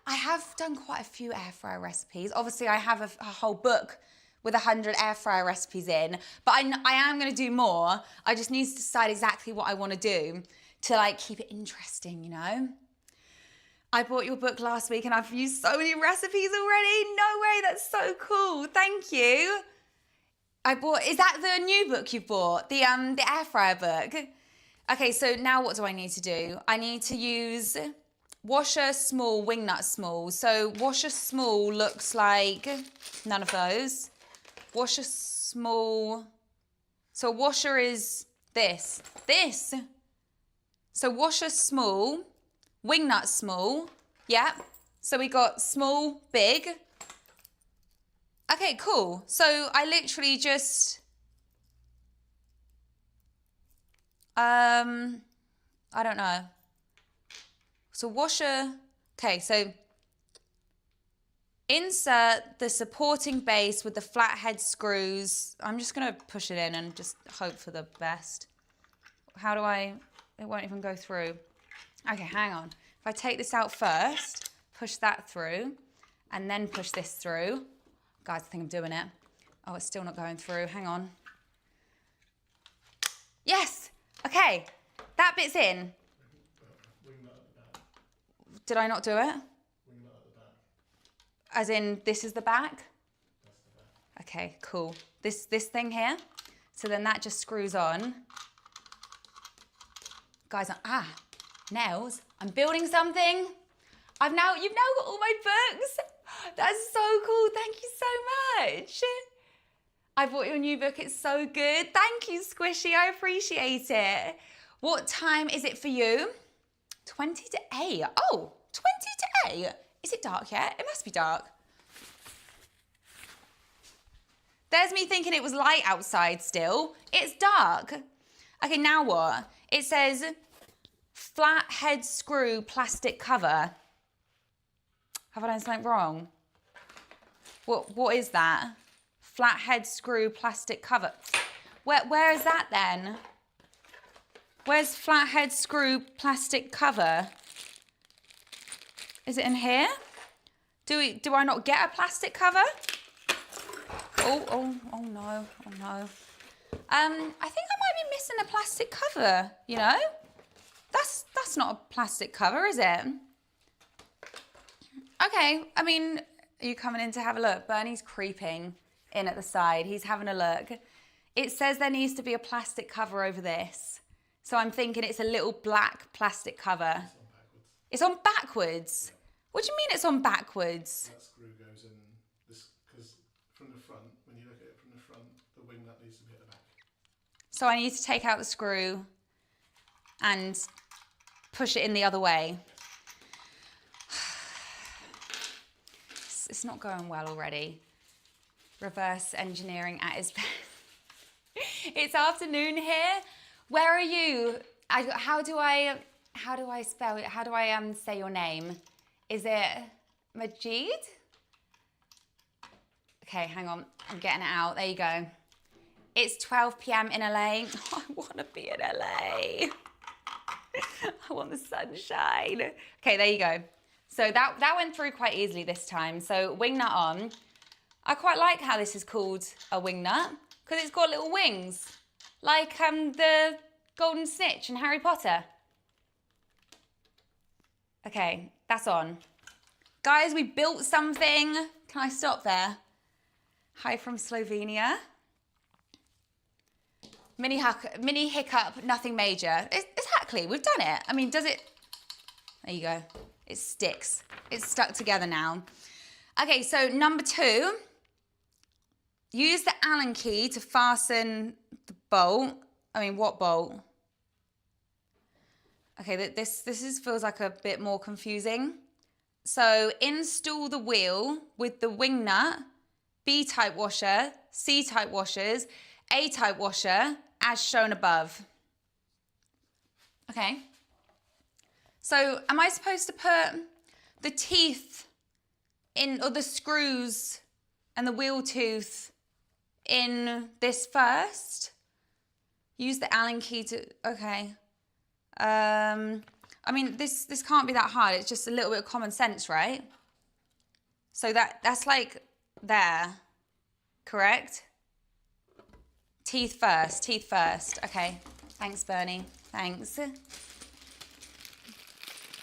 have done quite a few air fryer recipes. Obviously, I have a whole book with 100 air fryer recipes in, but I am going to do more. I just need to decide exactly what I want to do to like keep it interesting, you know? I bought your book last week and I've used so many recipes already. No way, that's so cool. Thank you. Is that the new book you bought? The air fryer book? Okay, so now what do I need to do? I need to use washer small, wing nut small. So washer small looks like none of those. Washer small. So washer is this. So washer small, wing nut small. Yeah. So we got small, big. Okay, cool. So I literally just, I don't know. So washer, okay, so insert the supporting base with the flathead screws. I'm just gonna push it in and just hope for the best. It won't even go through. Okay, hang on. If I take this out first, push that through, and then push this through. Guys, I think I'm doing it. Oh, it's still not going through, hang on. Yes, okay, that bit's in. Did I not do it? As in, this is the back? That's the back. Okay, cool. This thing here. So then that just screws on. Guys, nails. I'm building something. You've now got all my books. That's so cool. Thank you so much. I bought your new book. It's so good. Thank you, Squishy. I appreciate it. What time is it for you? 20 to 8. Oh, 20 to 8. Is it dark yet? It must be dark. There's me thinking it was light outside still. It's dark. Okay, now what? It says flathead screw plastic cover. Have I done something wrong? What is that? Flathead screw plastic cover. Where is that then? Where's flathead screw plastic cover? Is it in here? Do I not get a plastic cover? Oh no, oh no. I think I might be missing a plastic cover, you know? That's not a plastic cover, is it? Okay, I mean, are you coming in to have a look? Bernie's creeping in at the side. He's having a look. It says there needs to be a plastic cover over this. So I'm thinking it's a little black plastic cover. It's on backwards. Yeah. What do you mean it's on backwards? That screw goes in this, because from the front, when you look at it from the front, the wing nut needs to be at the back. So I need to take out the screw and push it in the other way. It's not going well already. Reverse engineering at its best. It's afternoon here. Where are you? How do I spell it? How do I say your name? Is it Majid? Okay, hang on. I'm getting it out. There you go. It's 12 p.m. in LA. Oh, I want to be in LA. I want the sunshine. Okay, there you go. So that went through quite easily this time. So wing nut on. I quite like how this is called a wing nut because it's got little wings, like the golden snitch in Harry Potter. Okay, that's on. Guys, we built something. Can I stop there? Hi from Slovenia. Mini hiccup, nothing major. Exactly, we've done it. I mean, does it? There you go. It sticks. It's stuck together now. Okay, so number 2. Use the Allen key to fasten the bolt. I mean, what bolt? Okay, this feels like a bit more confusing. So install the wheel with the wing nut, B-type washer, C-type washers, A-type washer, as shown above. Okay. So am I supposed to put the teeth in, or the screws and the wheel tooth in this first? Use the Allen key to, okay. I mean, this can't be that hard. It's just a little bit of common sense, right? So that's like there, correct? Teeth first. Okay, thanks, Bernie, thanks.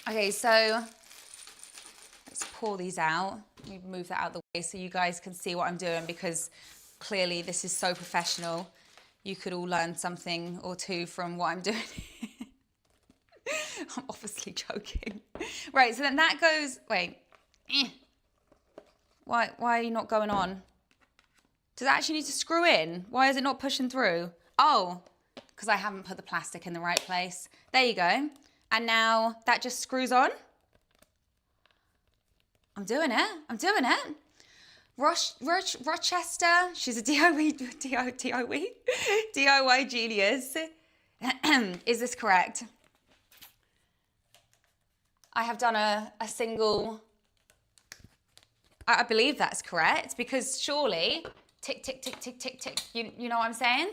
Okay, so let's pour these out. Let me move that out of the way so you guys can see what I'm doing, because clearly this is so professional. You could all learn something or two from what I'm doing. I'm obviously joking. Right, so then that goes, wait. Why are you not going on? Does it actually need to screw in? Why is it not pushing through? Oh, because I haven't put the plastic in the right place. There you go. And now that just screws on. I'm doing it. Rochester, she's a DIY genius. Is this correct? I have done a single, I believe that's correct, because surely, tick, tick, tick, tick, tick, tick, you know what I'm saying?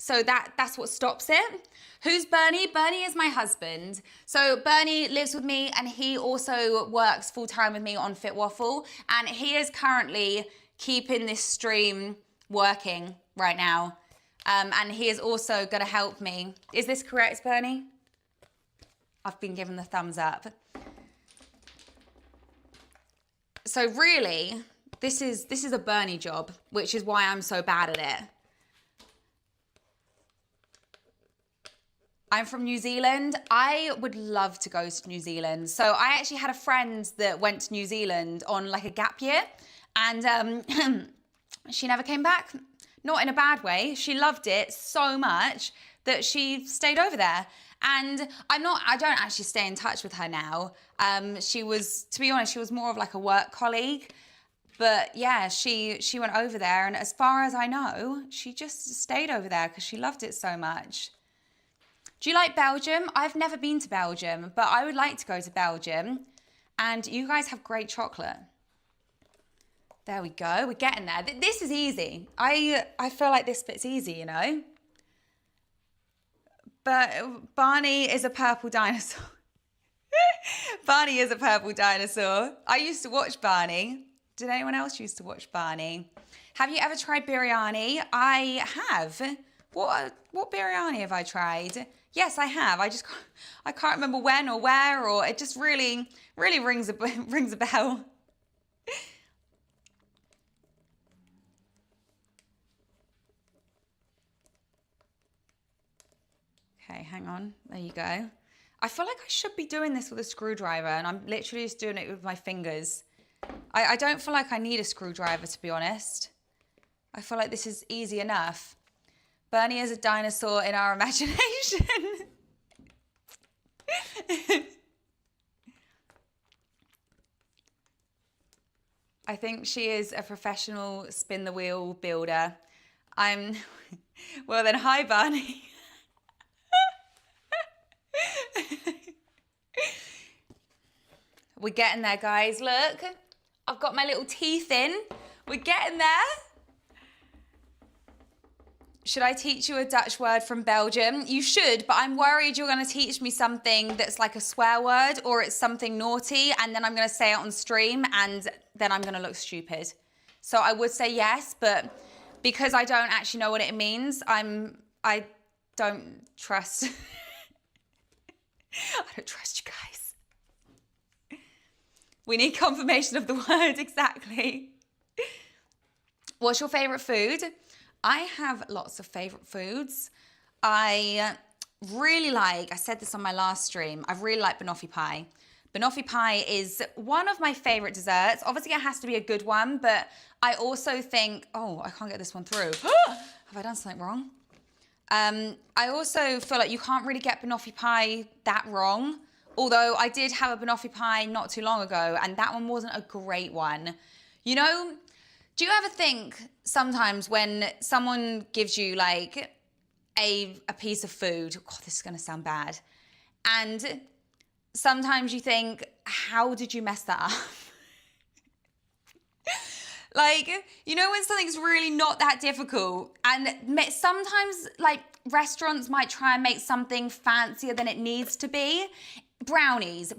So that's what stops it. Who's Bernie? Bernie is my husband. So Bernie lives with me and he also works full-time with me on Fit Waffle, and he is currently keeping this stream working right now. And he is also gonna help me. Is this correct, Bernie? I've been given the thumbs up. So really, this is a Bernie job, which is why I'm so bad at it. I'm from New Zealand. I would love to go to New Zealand. So I actually had a friend that went to New Zealand on like a gap year, and she never came back. Not in a bad way. She loved it so much that she stayed over there. And I don't actually stay in touch with her now. She was, to be honest, she was more of like a work colleague. But yeah, she went over there, and as far as I know, she just stayed over there because she loved it so much. Do you like Belgium? I've never been to Belgium, but I would like to go to Belgium. And you guys have great chocolate. There we go, we're getting there. This is easy. I feel like this bit's easy, you know? But Barney is a purple dinosaur. Barney is a purple dinosaur. I used to watch Barney. Did anyone else used to watch Barney? Have you ever tried biryani? I have. What biryani have I tried? Yes, I have. I can't remember when or where, or it just really rings a bell. Okay, hang on. There you go. I feel like I should be doing this with a screwdriver, and I'm literally just doing it with my fingers. I don't feel like I need a screwdriver, to be honest. I feel like this is easy enough. Bernie is a dinosaur in our imagination. I think she is a professional spin the wheel builder. Well then, hi Barney. We're getting there, guys. Look, I've got my little teeth in. We're getting there. Should I teach you a Dutch word from Belgium? You should, but I'm worried you're going to teach me something that's like a swear word or it's something naughty, and then I'm going to say it on stream and then I'm going to look stupid. So I would say yes, but because I don't actually know what it means, I don't trust. I don't trust you guys. We need confirmation of the word, exactly. What's your favorite food? I have lots of favorite foods. I really like, I said this on my last stream, I really like banoffee pie. Banoffee pie is one of my favorite desserts. Obviously it has to be a good one, but I also think, oh, I can't get this one through. Have I done something wrong? I also feel like you can't really get banoffee pie that wrong. Although I did have a banoffee pie not too long ago, and that one wasn't a great one. You know, do you ever think sometimes when someone gives you like a piece of food, God, this is gonna sound bad, and sometimes you think, how did you mess that up? Like, you know when something's really not that difficult, and sometimes like restaurants might try and make something fancier than it needs to be. Brownies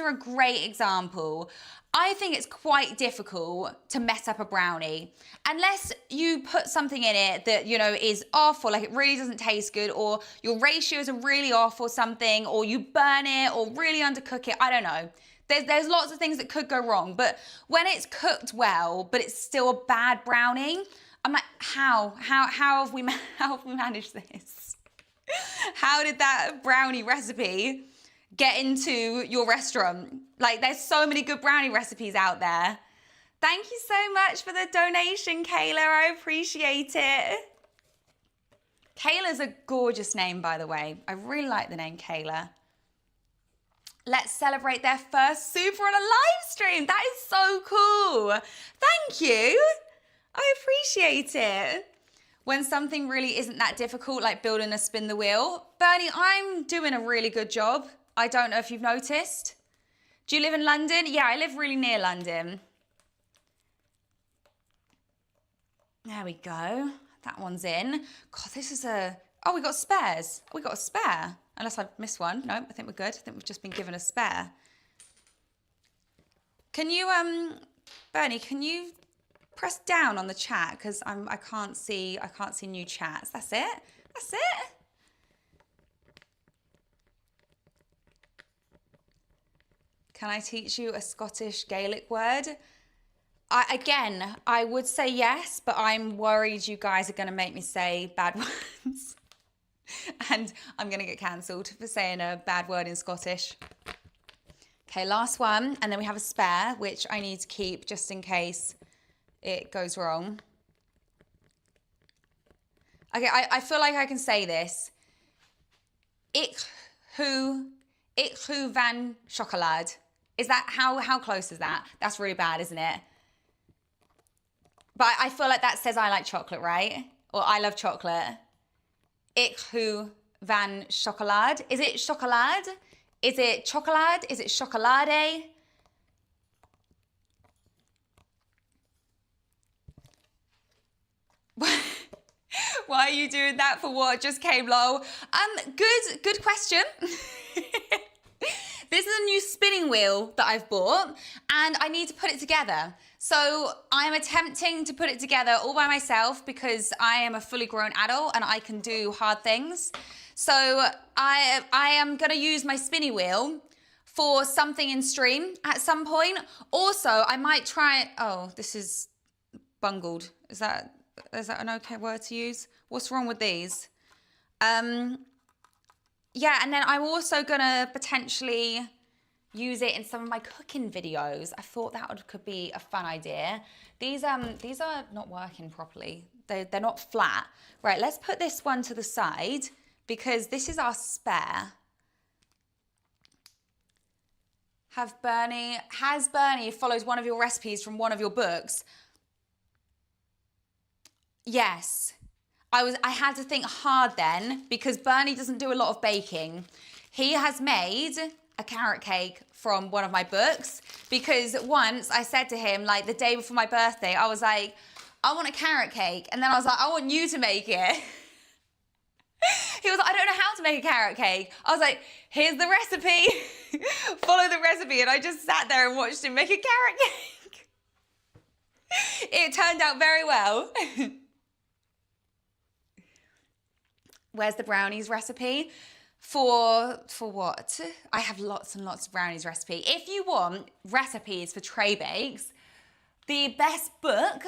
are a great example. I think it's quite difficult to mess up a brownie unless you put something in it that, you know, is off, or like it really doesn't taste good, or your ratios are really off or something, or you burn it or really undercook it. I don't know. There's lots of things that could go wrong, but when it's cooked well, but it's still a bad brownie, I'm like, how have we managed this? How did that brownie recipe get into your restaurant? Like, there's so many good brownie recipes out there. Thank you so much for the donation, Kayla. I appreciate it. Kayla's a gorgeous name, by the way. I really like the name Kayla. Let's celebrate their first super on a live stream. That is so cool. Thank you. I appreciate it. When something really isn't that difficult, like building a spin the wheel. Bernie, I'm doing a really good job. I don't know if you've noticed. Do you live in London? Yeah, I live really near London. There we go. That one's in. God, this is a... Oh, we got spares. We got a spare. Unless I've missed one. No, I think we're good. I think we've just been given a spare. Can you, Bernie, can you press down on the chat? Because I can't see new chats. That's it. That's it. Can I teach you a Scottish Gaelic word? I would say yes, but I'm worried you guys are going to make me say bad words. And I'm going to get cancelled for saying a bad word in Scottish. Okay, last one. And then we have a spare, which I need to keep just in case it goes wrong. Okay, I feel like I can say this. Ik hu van chocolade. Is that, how close is that? That's really bad, isn't it? But I feel like that says I like chocolate, right? Or I love chocolate. Ik hu van chocolade. Is it chocolade? Is it chocolade? Is it chocolade? Why are you doing that for what just came low? Good question. This is a new spinning wheel that I've bought and I need to put it together. So I'm attempting to put it together all by myself because I am a fully grown adult and I can do hard things. So I am gonna use my spinning wheel for something in stream at some point. Also, I might try, oh, this is bungled. Is that an okay word to use? What's wrong with these? Yeah, and then I'm also gonna potentially use it in some of my cooking videos. I thought that could be a fun idea. These are not working properly. They're not flat. Right, let's put this one to the side because this is our spare. Has Bernie followed one of your recipes from one of your books? Yes. I had to think hard then because Bernie doesn't do a lot of baking. He has made a carrot cake from one of my books because once I said to him, like the day before my birthday, I was like, I want a carrot cake. And then I was like, I want you to make it. He was like, I don't know how to make a carrot cake. I was like, here's the recipe. Follow the recipe. And I just sat there and watched him make a carrot cake. It turned out very well. Where's the brownies recipe? For what? I have lots and lots of brownies recipe. If you want recipes for tray bakes, the best book,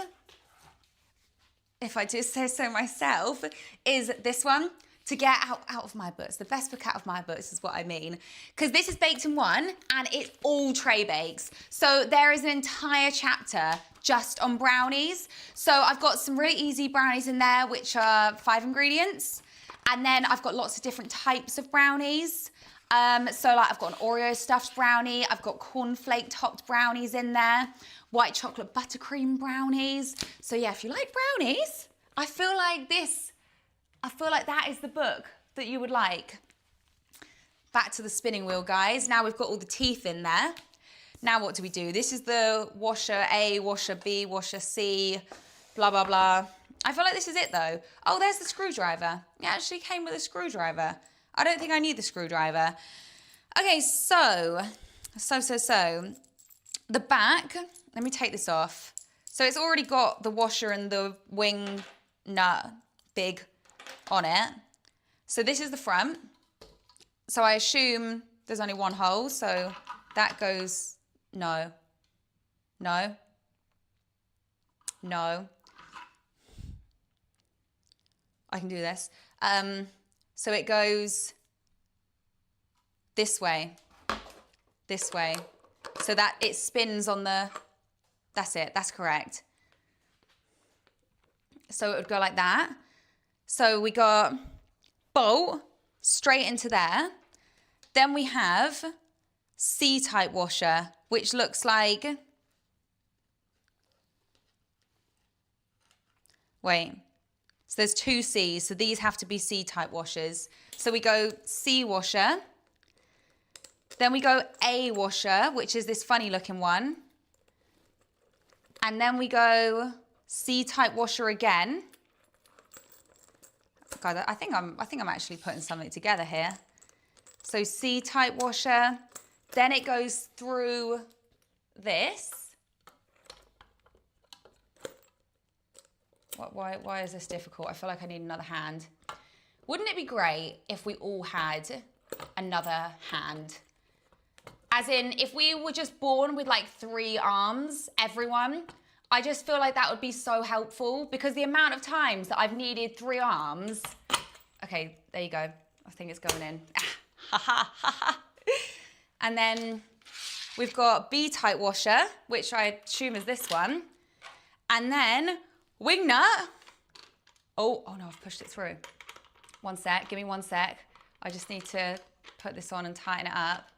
if I do say so myself, is this one. To get out of my books. The best book out of my books is what I mean. Because this is baked in one and it's all tray bakes. So there is an entire chapter just on brownies. So I've got some really easy brownies in there, which are 5 ingredients. And then I've got lots of different types of brownies. So like I've got an Oreo stuffed brownie, I've got cornflake topped brownies in there, white chocolate buttercream brownies. So yeah, if you like brownies, I feel like that is the book that you would like. Back to the spinning wheel, guys. Now we've got all the teeth in there. Now what do we do? This is the washer A, washer B, washer C, blah, blah, blah. I feel like this is it though. Oh, there's the screwdriver. It actually came with a screwdriver. I don't think I need the screwdriver. Okay, so. The back, let me take this off. So it's already got the washer and the wing nut big on it. So this is the front. So I assume there's only one hole, so that goes, no. I can do this. So it goes this way. So that it spins on the, that's it, that's correct. So it would go like that. So we got bolt straight into there. Then we have C-type washer, which looks like, wait, so there's 2 C's, so these have to be C-type washers. So we go C washer, then we go A washer, which is this funny looking one. And then we go C-type washer again. God, I think I'm actually putting something together here. So C-type washer, then it goes through this. Why is this difficult? I feel like I need another hand. Wouldn't it be great if we all had another hand? As in, if we were just born with like 3 arms, everyone, I just feel like that would be so helpful because the amount of times that I've needed 3 arms. Okay, there you go. I think it's going in. And then we've got B-type washer, which I assume is this one. And then wing nut. Oh no, I've pushed it through. One sec, give me 1 sec. I just need to put this on and tighten it up.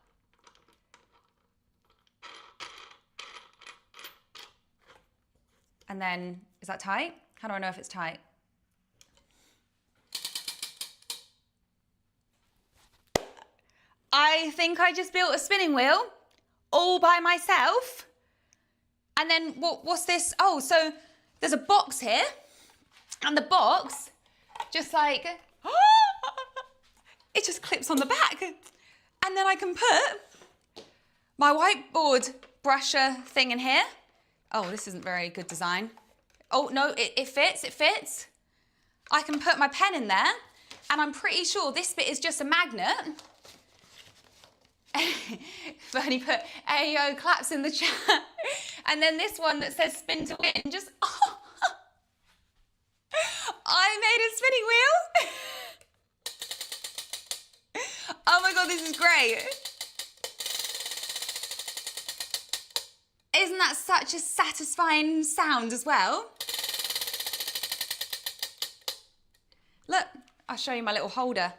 And then, is that tight? How do I know if it's tight? I think I just built a spinning wheel all by myself. And then what's this? Oh, so there's a box here. And the box, just like, it just clips on the back. And then I can put my whiteboard brusher thing in here. Oh, this isn't very good design. Oh, no, it fits, it fits. I can put my pen in there, and I'm pretty sure this bit is just a magnet. Bernie put Ayo claps in the chat. And then this one that says spin to win, just, oh, I made a spinning wheel. Oh my God, this is great. Isn't that such a satisfying sound as well? Look, I'll show you my little holder.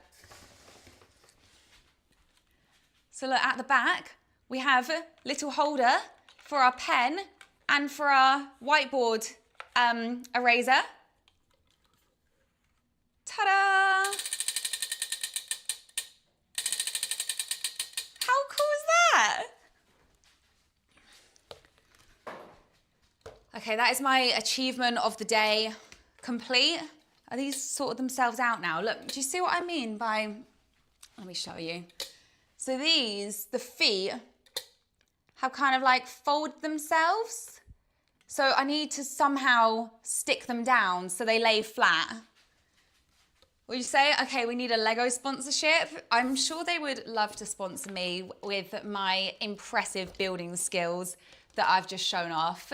So look, at the back, we have a little holder for our pen and for our whiteboard eraser. Ta-da! How cool is that? Okay, that is my achievement of the day complete. Are these sorted themselves out now? Look, do you see what I mean by, let me show you. So these, the feet, have kind of like folded themselves. So I need to somehow stick them down so they lay flat. Would you say, okay, we need a Lego sponsorship? I'm sure they would love to sponsor me with my impressive building skills that I've just shown off.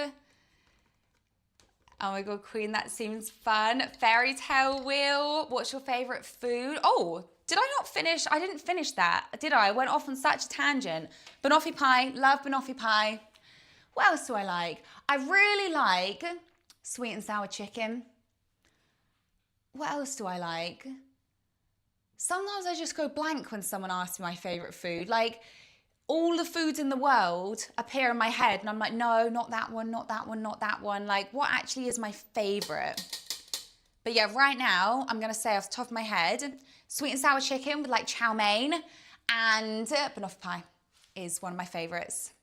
Oh my God, Queen, that seems fun. Fairy tale wheel. What's your favorite food? Oh, did I not finish? I didn't finish that, did I? I went off on such a tangent. Banoffee pie, love banoffee pie. What else do I like? I really like sweet and sour chicken. What else do I like? Sometimes I just go blank when someone asks me my favorite food. Like, all the foods in the world appear in my head and I'm like, no, not that one, not that one, not that one. Like, what actually is my favorite? But yeah, right now, I'm gonna say off the top of my head, sweet and sour chicken with like chow mein and banoffee pie is one of my favorites.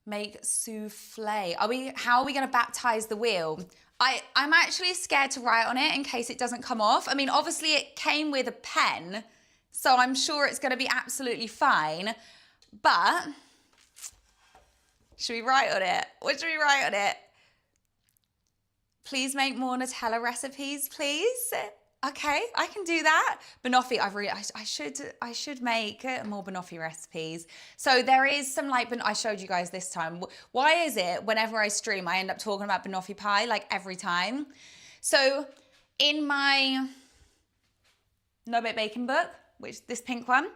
Make souffle. How are we gonna baptize the wheel? I'm actually scared to write on it in case it doesn't come off. I mean, obviously it came with a pen, so I'm sure it's gonna be absolutely fine, but should we write on it? What should we write on it? Please make more Nutella recipes, please. Okay, I can do that. Banoffee, I should make more banoffee recipes. So there is some like, I showed you guys this time. Why is it whenever I stream, I end up talking about banoffee pie like every time? So in my No Bake Baking book, which this pink one,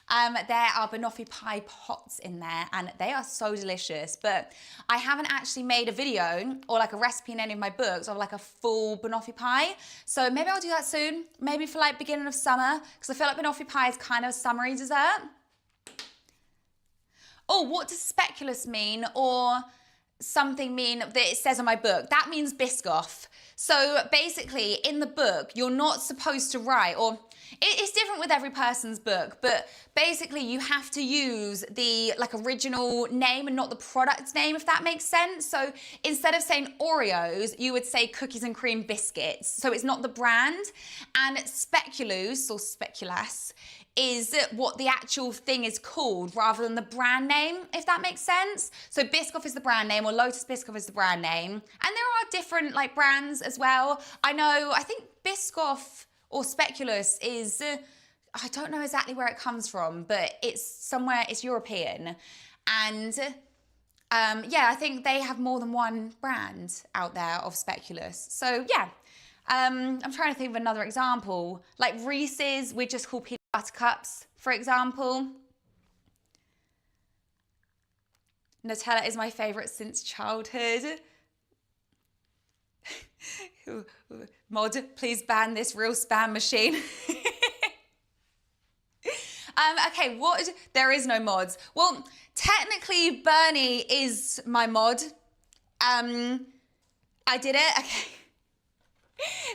there are banoffee pie pots in there and they are so delicious, but I haven't actually made a video or like a recipe in any of my books of like a full banoffee pie. So maybe I'll do that soon, maybe for like beginning of summer, because I feel like banoffee pie is kind of a summery dessert. Oh, what does speculous mean or something mean that it says on my book? That means Biscoff. So basically in the book, you're not supposed to write, or it's different with every person's book, but basically you have to use the like original name and not the product name, if that makes sense. So instead of saying Oreos, you would say cookies and cream biscuits. So it's not the brand. And speculous or speculas is what the actual thing is called rather than the brand name, if that makes sense. So Biscoff is the brand name, or Lotus Biscoff is the brand name. And there are different like brands as well. I think Biscoff or speculous is, I don't know exactly where it comes from, but it's somewhere, it's European. And yeah, I think they have more than one brand out there of speculous. So yeah, I'm trying to think of another example. Like Reese's, we just call peanut butter cups, for example. Nutella is my favorite since childhood. Mod, please ban this real spam machine. Okay, there is no mods. Well, technically Bernie is my mod. I did it, okay.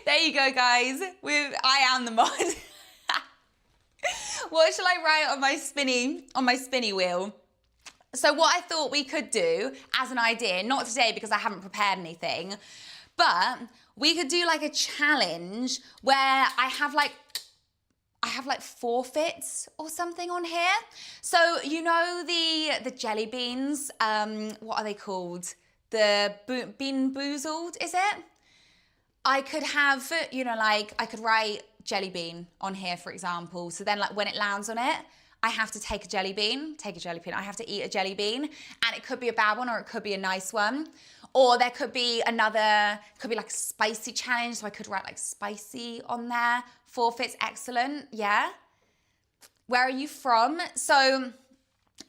There you go, guys. I am the mod. What shall I write on my spinny wheel? So what I thought we could do as an idea, not today because I haven't prepared anything, but we could do like a challenge where I have like I have like forfeits or something on here. So you know the jelly beans, what are they called? The Bean Boozled, is it? I could have, you know, like I could write jelly bean on here, for example. So then like when it lands on it, I have to take a jelly bean. I have to eat a jelly bean, and it could be a bad one or it could be a nice one. Or there could be another, could be like a spicy challenge. So I could write like spicy on there. Forfeits, excellent, yeah. Where are you from? So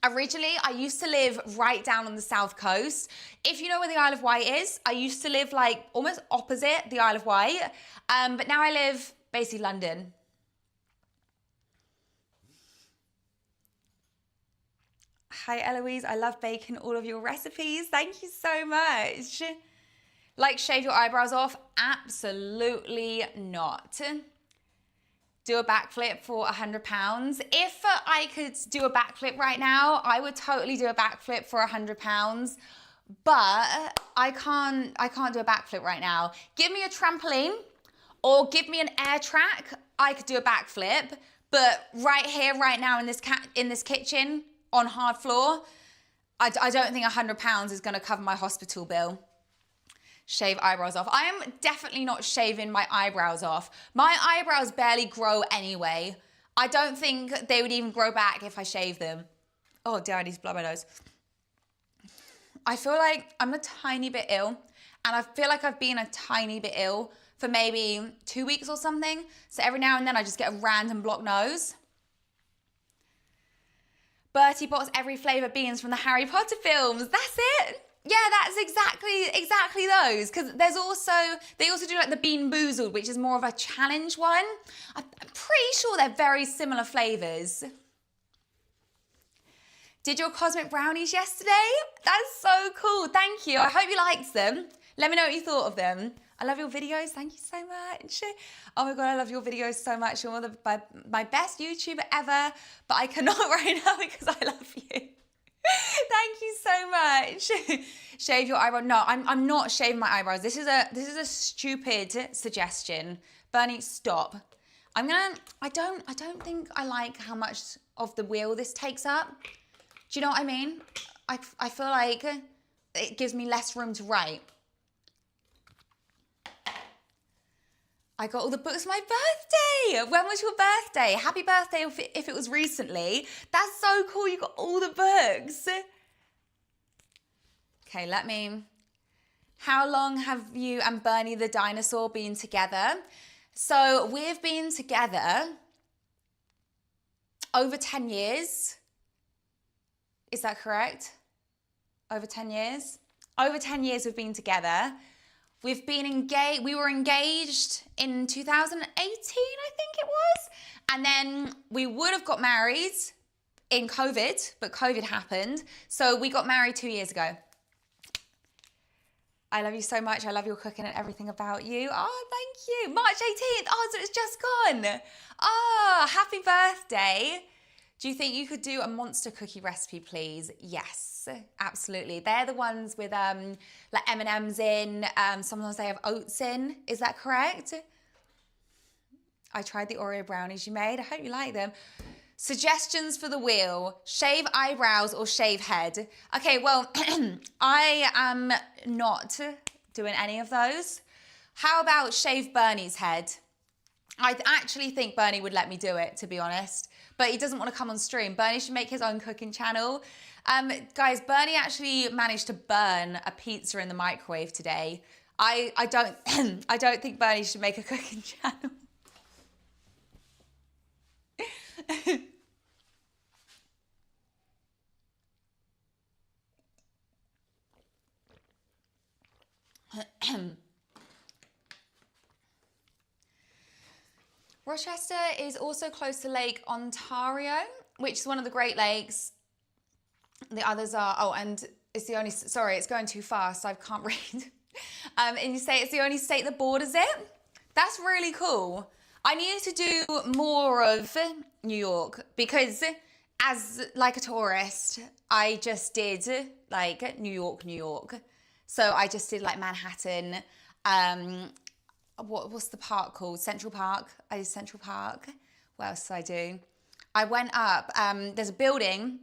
originally, I used to live right down on the south coast. If you know where the Isle of Wight is, I used to live like almost opposite the Isle of Wight. But now I live basically London. Hi Eloise, I love baking all of your recipes. Thank you so much. Like shave your eyebrows off? Absolutely not. Do a backflip for £100. If I could do a backflip right now, I would totally do a backflip for £100. But I can't do a backflip right now. Give me a trampoline or give me an air track. I could do a backflip. But right here, right now in this kitchen on hard floor, I don't think £100 is going to cover my hospital bill. Shave eyebrows off. I am definitely not shaving my eyebrows off. My eyebrows barely grow anyway. I don't think they would even grow back if I shave them. Oh dear, I need to blow my nose. I feel like I'm a tiny bit ill, and I feel like I've been a tiny bit ill for maybe 2 weeks or something. So every now and then I just get a random blocked nose. Bertie bots every flavour beans from the Harry Potter films. That's it. Yeah, that's exactly those. Because they also do like the Bean Boozled, which is more of a challenge one. I'm pretty sure they're very similar flavours. Did your cosmic brownies yesterday? That's so cool. Thank you. I hope you liked them. Let me know what you thought of them. I love your videos. Thank you so much. Oh my God, I love your videos so much. You're my best YouTuber ever, but I cannot right now because I love you. Thank you so much. Shave your eyebrow. No, I'm not shaving my eyebrows. This is a stupid suggestion. Bernie, stop. I don't think I like how much of the wheel this takes up. Do you know what I mean? I feel like it gives me less room to write. I got all the books for my birthday. When was your birthday? Happy birthday if it was recently. That's so cool. You got all the books. Okay, how long have you and Bernie the dinosaur been together? So we've been together over 10 years. Is that correct? Over 10 years? Over 10 years we've been together. We've been engaged, we were engaged in 2018, I think it was. And then we would have got married in COVID, but COVID happened. So we got married 2 years ago. I love you so much. I love your cooking and everything about you. Oh, thank you. March 18th. Oh, so it's just gone. Oh, happy birthday. Do you think you could do a monster cookie recipe, please? Yes, absolutely. They're the ones with like M&Ms in. Sometimes they have oats in. Is that correct? I tried the Oreo brownies you made. I hope you like them. Suggestions for the wheel. Shave eyebrows or shave head. Okay, well, I am not doing any of those. How about shave Bernie's head? I actually think Bernie would let me do it, to be honest. But he doesn't want to come on stream. Bernie should make his own cooking channel. Guys, Bernie actually managed to burn a pizza in the microwave today. I don't think Bernie should make a cooking channel. Rochester is also close to Lake Ontario, which is one of the Great Lakes. The others are, oh, and it's the only, sorry, it's going too fast, so I can't read. And you say it's the only state that borders it? That's really cool. I needed to do more of New York because as like a tourist, I just did like New York. So I just did like Manhattan, what's the park called? Central Park. I did Central Park. What else did I do? I went up, there's a building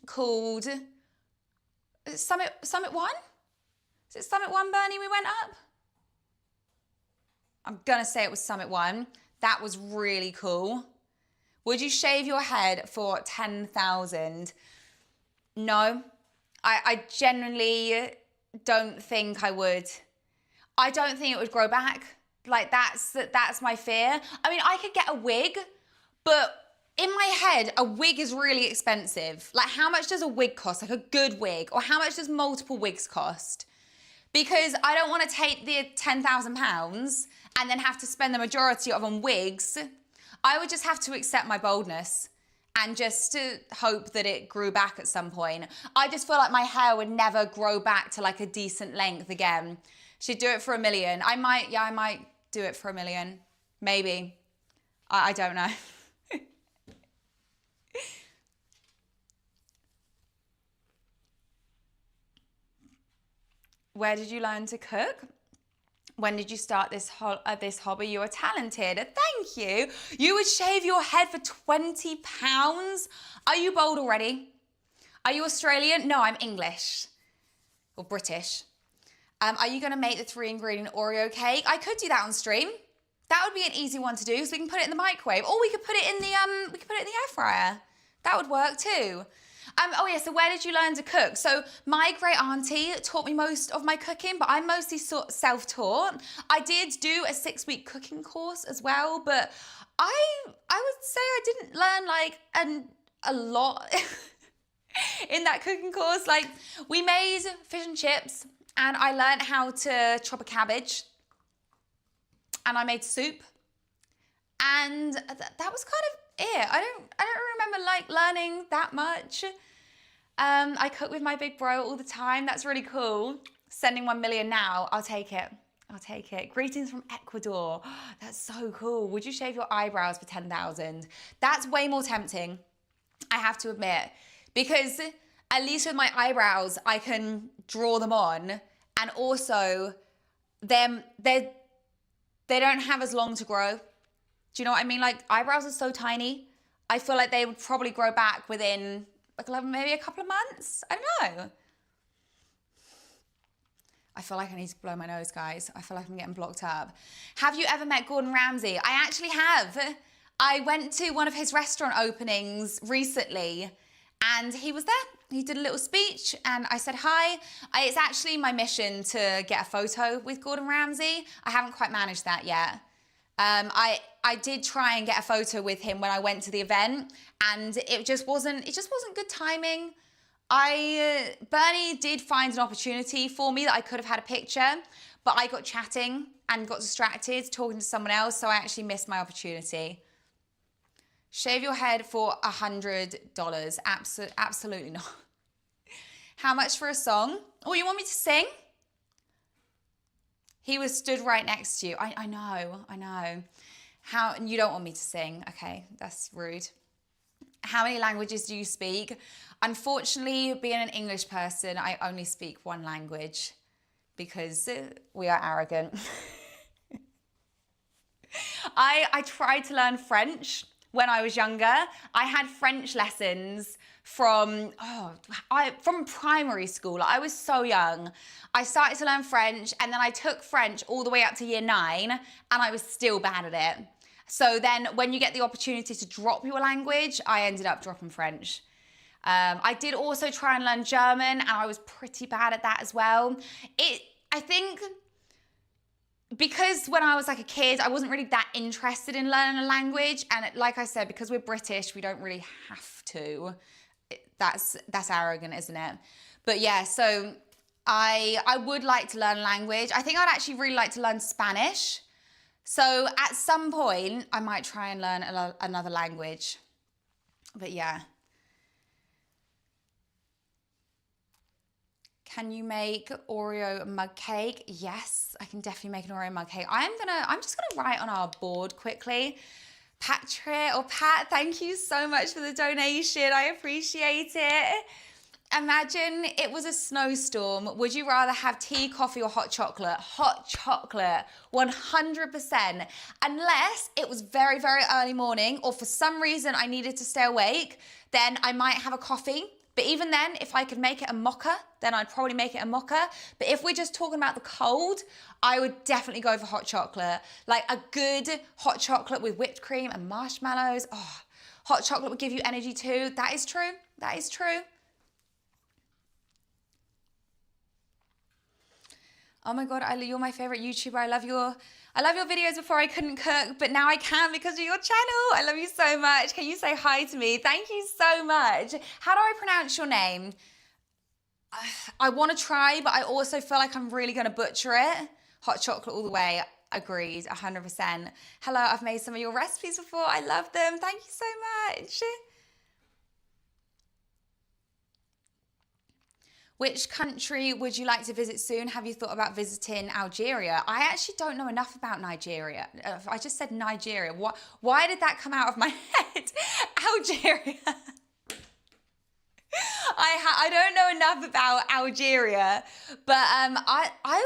called Summit 1? Is it Summit 1, Bernie, we went up? I'm gonna say it was Summit 1. That was really cool. Would you shave your head for 10,000? No, I genuinely don't think I would. I don't think it would grow back. Like that's my fear. I mean, I could get a wig, but in my head, a wig is really expensive. Like how much does a wig cost? Like a good wig, or how much does multiple wigs cost? Because I don't want to take the £10,000 and then have to spend the majority of on wigs. I would just have to accept my baldness and just to hope that it grew back at some point. I just feel like my hair would never grow back to like a decent length again. Should do it for $1 million. I might do it for $1 million. Maybe. I don't know. Where did you learn to cook? When did you start this hobby? You are talented. Thank you. You would shave your head for £20? Are you bald already? Are you Australian? No, I'm English or British. Are you gonna make the 3-ingredient Oreo cake? I could do that on stream. That would be an easy one to do, so we can put it in the microwave, or we could put it in the air fryer. That would work too. Oh yeah, so where did you learn to cook? So my great auntie taught me most of my cooking, but I'm mostly self-taught. I did do a 6-week cooking course as well, but I would say I didn't learn like a lot in that cooking course. Like we made fish and chips, and I learned how to chop a cabbage, and I made soup, and that was kind of it. I don't remember like learning that much. I cook with my big bro all the time. That's really cool. Sending 1 million now. I'll take it. I'll take it. Greetings from Ecuador. That's so cool. Would you shave your eyebrows for 10,000? That's way more tempting, I have to admit, because at least with my eyebrows, I can draw them on, and also they don't have as long to grow. Do you know what I mean? Like eyebrows are so tiny. I feel like they would probably grow back within like maybe a couple of months. I don't know. I feel like I need to blow my nose, guys. I feel like I'm getting blocked up. Have you ever met Gordon Ramsay? I actually have. I went to one of his restaurant openings recently, and he was there. He did a little speech, and I said hi. It's actually my mission to get a photo with Gordon Ramsay. I haven't quite managed that yet. I did try and get a photo with him when I went to the event, and it just wasn't good timing. Bernie did find an opportunity for me that I could have had a picture, but I got chatting and got distracted talking to someone else, so I actually missed my opportunity. Shave your head for $100. Absolutely not. How much for a song? Oh, you want me to sing? He was stood right next to you. I know. How, you don't want me to sing. Okay, that's rude. How many languages do you speak? Unfortunately, being an English person, I only speak one language because we are arrogant. I tried to learn French when I was younger. I had French lessons from primary school. I was so young. I started to learn French, and then I took French all the way up to year 9, and I was still bad at it. So then when you get the opportunity to drop your language, I ended up dropping French. I did also try and learn German, and I was pretty bad at that as well. I think because when I was like a kid, I wasn't really that interested in learning a language. And like I said, because we're British, we don't really have to. That's arrogant, isn't it? But yeah, so I would like to learn a language. I think I'd actually really like to learn Spanish. So at some point, I might try and learn another language. But yeah. Can you make Oreo mug cake? Yes, I can definitely make an Oreo mug cake. I'm just gonna write on our board quickly. Pat, thank you so much for the donation. I appreciate it. Imagine it was a snowstorm. Would you rather have tea, coffee, or hot chocolate? Hot chocolate, 100%. Unless it was very, very early morning or for some reason I needed to stay awake, then I might have a coffee. But even then, if I could make it a mocha, then I'd probably make it a mocha. But if we're just talking about the cold, I would definitely go for hot chocolate. Like a good hot chocolate with whipped cream and marshmallows. Oh, hot chocolate would give you energy too. That is true. That is true. Oh my God, you're my favorite YouTuber. I love your videos. Before I couldn't cook, but now I can because of your channel. I love you so much. Can you say hi to me? Thank you so much. How do I pronounce your name? I want to try, but I also feel like I'm really going to butcher it. Hot chocolate all the way. Agreed, 100%. Hello, I've made some of your recipes before. I love them. Thank you so much. Which country would you like to visit soon? Have you thought about visiting Algeria? I actually don't know enough about Nigeria. I just said Nigeria. Why did that come out of my head? Algeria. I don't know enough about Algeria, but I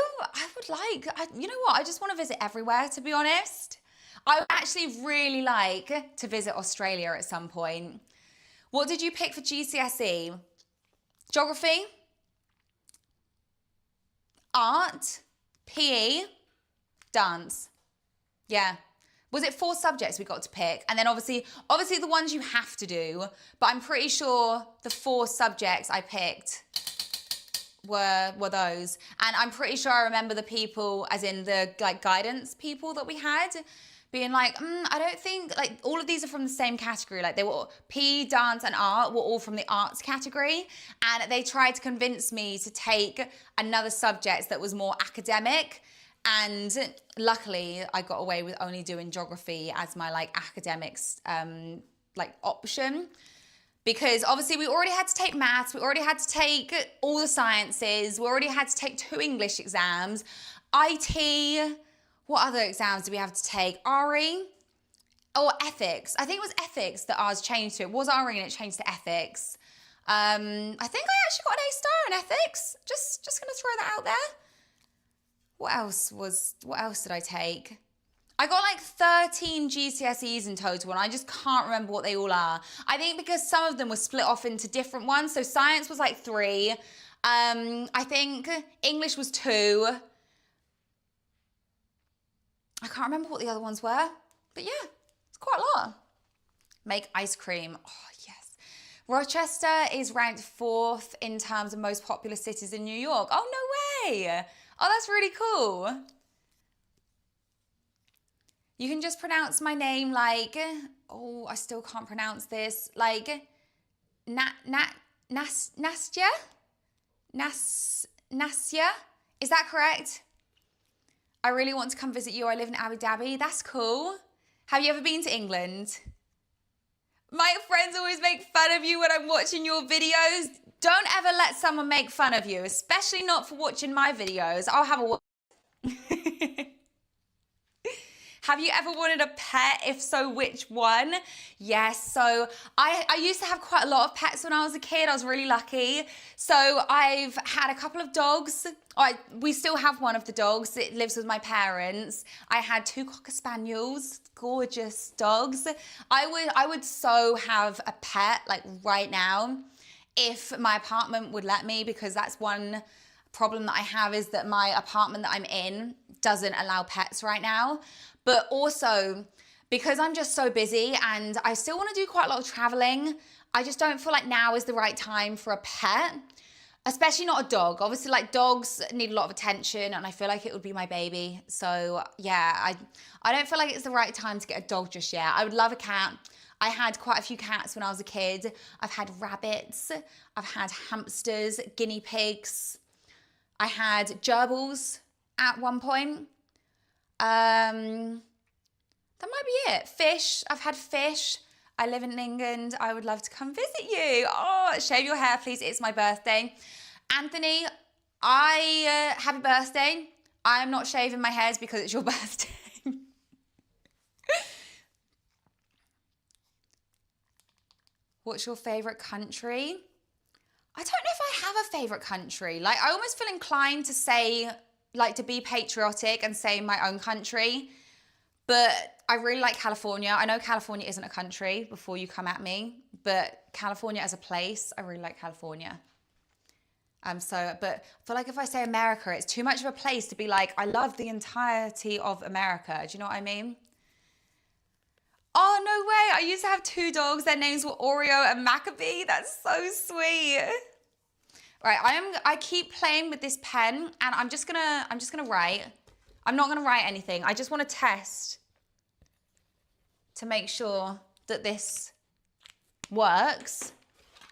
would like, you know what? I just want to visit everywhere, to be honest. I would actually really like to visit Australia at some point. What did you pick for GCSE? Geography? Art, PE, dance. Yeah. Was it 4 subjects we got to pick? And then obviously the ones you have to do, but I'm pretty sure the 4 subjects I picked were those. And I'm pretty sure I remember the people, as in the like guidance people that we had, being like, I don't think, like, all of these are from the same category. Like, they were PE, dance, and art were all from the arts category. And they tried to convince me to take another subject that was more academic. And luckily, I got away with only doing geography as my, like, academics, like, option. Because obviously we already had to take maths, we already had to take all the sciences, we already had to take 2 English exams, IT. What other exams do we have to take? RE or ethics? I think it was ethics that ours changed to. It was RE and it changed to ethics. I think I actually got an A star in ethics. Just gonna throw that out there. What else did I take? I got like 13 GCSEs in total and I just can't remember what they all are. I think because some of them were split off into different ones. So science was like 3. I think English was 2. I can't remember what the other ones were, but yeah, it's quite a lot. Make ice cream. Oh, yes. Rochester is ranked 4th in terms of most popular cities in New York. Oh, no way. Oh, that's really cool. You can just pronounce my name like, oh, I still can't pronounce this, like Nastya? Nastya? Is that correct? I really want to come visit you. I live in Abu Dhabi. That's cool. Have you ever been to England? My friends always make fun of you when I'm watching your videos. Don't ever let someone make fun of you, especially not for watching my videos. I'll have a Have you ever wanted a pet? If so, which one? Yes, so I used to have quite a lot of pets when I was a kid. I was really lucky. So I've had a couple of dogs. We still have one of the dogs. It lives with my parents. I had 2 Cocker Spaniels, gorgeous dogs. I would so have a pet like right now if my apartment would let me, because that's one problem that I have, is that my apartment that I'm in doesn't allow pets right now. But also, because I'm just so busy and I still want to do quite a lot of traveling, I just don't feel like now is the right time for a pet, especially not a dog. Obviously, like, dogs need a lot of attention and I feel like it would be my baby. So yeah, I don't feel like it's the right time to get a dog just yet. I would love a cat. I had quite a few cats when I was a kid. I've had rabbits, I've had hamsters, guinea pigs. I had gerbils at one point. That might be it. Fish. I've had fish. I live in England. I would love to come visit you. Oh, shave your hair, please. It's my birthday. Anthony, happy birthday. I am not shaving my hairs because it's your birthday. What's your favorite country? I don't know if have a favorite country. Like, I almost feel inclined to say, like, to be patriotic and say my own country. But I really like California. I know California isn't a country before you come at me, but California as a place, I really like California. But I feel like if I say America, it's too much of a place to be like, I love the entirety of America. Do you know what I mean? Oh, no way. I used to have 2 dogs. Their names were Oreo and Maccabee. That's so sweet. Right, I keep playing with this pen, and I'm just gonna write. I'm not gonna write anything. I just want to test to make sure that this works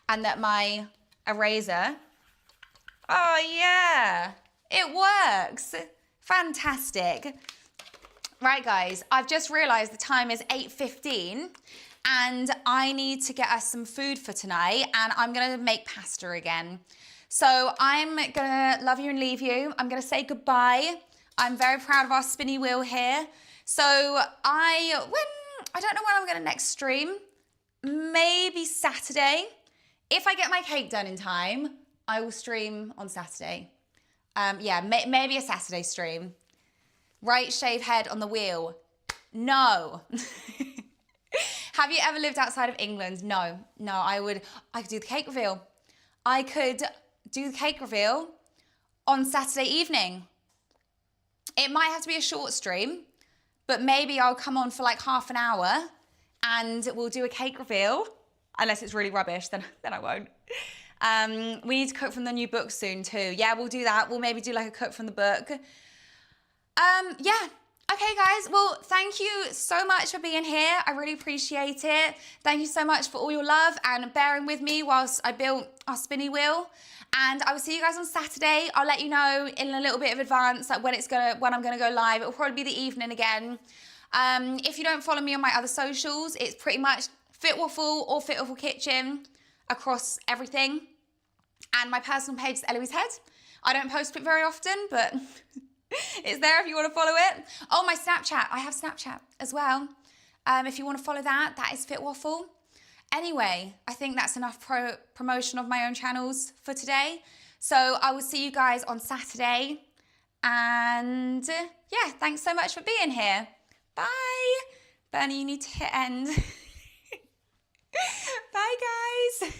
and that my eraser, oh yeah, it works. Fantastic. Right, guys, I've just realized the time is 8:15 and I need to get us some food for tonight, and I'm gonna make pasta again. So I'm gonna love you and leave you. I'm gonna say goodbye. I'm very proud of our spinny wheel here. So I don't know when I'm gonna next stream. Maybe Saturday. If I get my cake done in time, I will stream on Saturday. Yeah, maybe a Saturday stream. Right shave head on the wheel. No. Have you ever lived outside of England? No, I could do the cake reveal. I could do the cake reveal on Saturday evening. It might have to be a short stream, but maybe I'll come on for like half an hour and we'll do a cake reveal. Unless it's really rubbish, then I won't. We need to cook from the new book soon too. Yeah, we'll do that. We'll maybe do like a cook from the book. Yeah. Okay, guys. Well, thank you so much for being here. I really appreciate it. Thank you so much for all your love and bearing with me whilst I built our spinny wheel. And I will see you guys on Saturday. I'll let you know in a little bit of advance like when I'm gonna go live. It'll probably be the evening again. If you don't follow me on my other socials, it's pretty much Fit Waffle or Fit Waffle Kitchen across everything. And my personal page is Eloise Head. I don't post it very often, but it's there if you want to follow it. Oh, my Snapchat. I have Snapchat as well. If you want to follow that, that is Fit Waffle. Anyway, I think that's enough promotion of my own channels for today. So I will see you guys on Saturday. And yeah, thanks so much for being here. Bye. Bernie, you need to hit end. Bye, guys.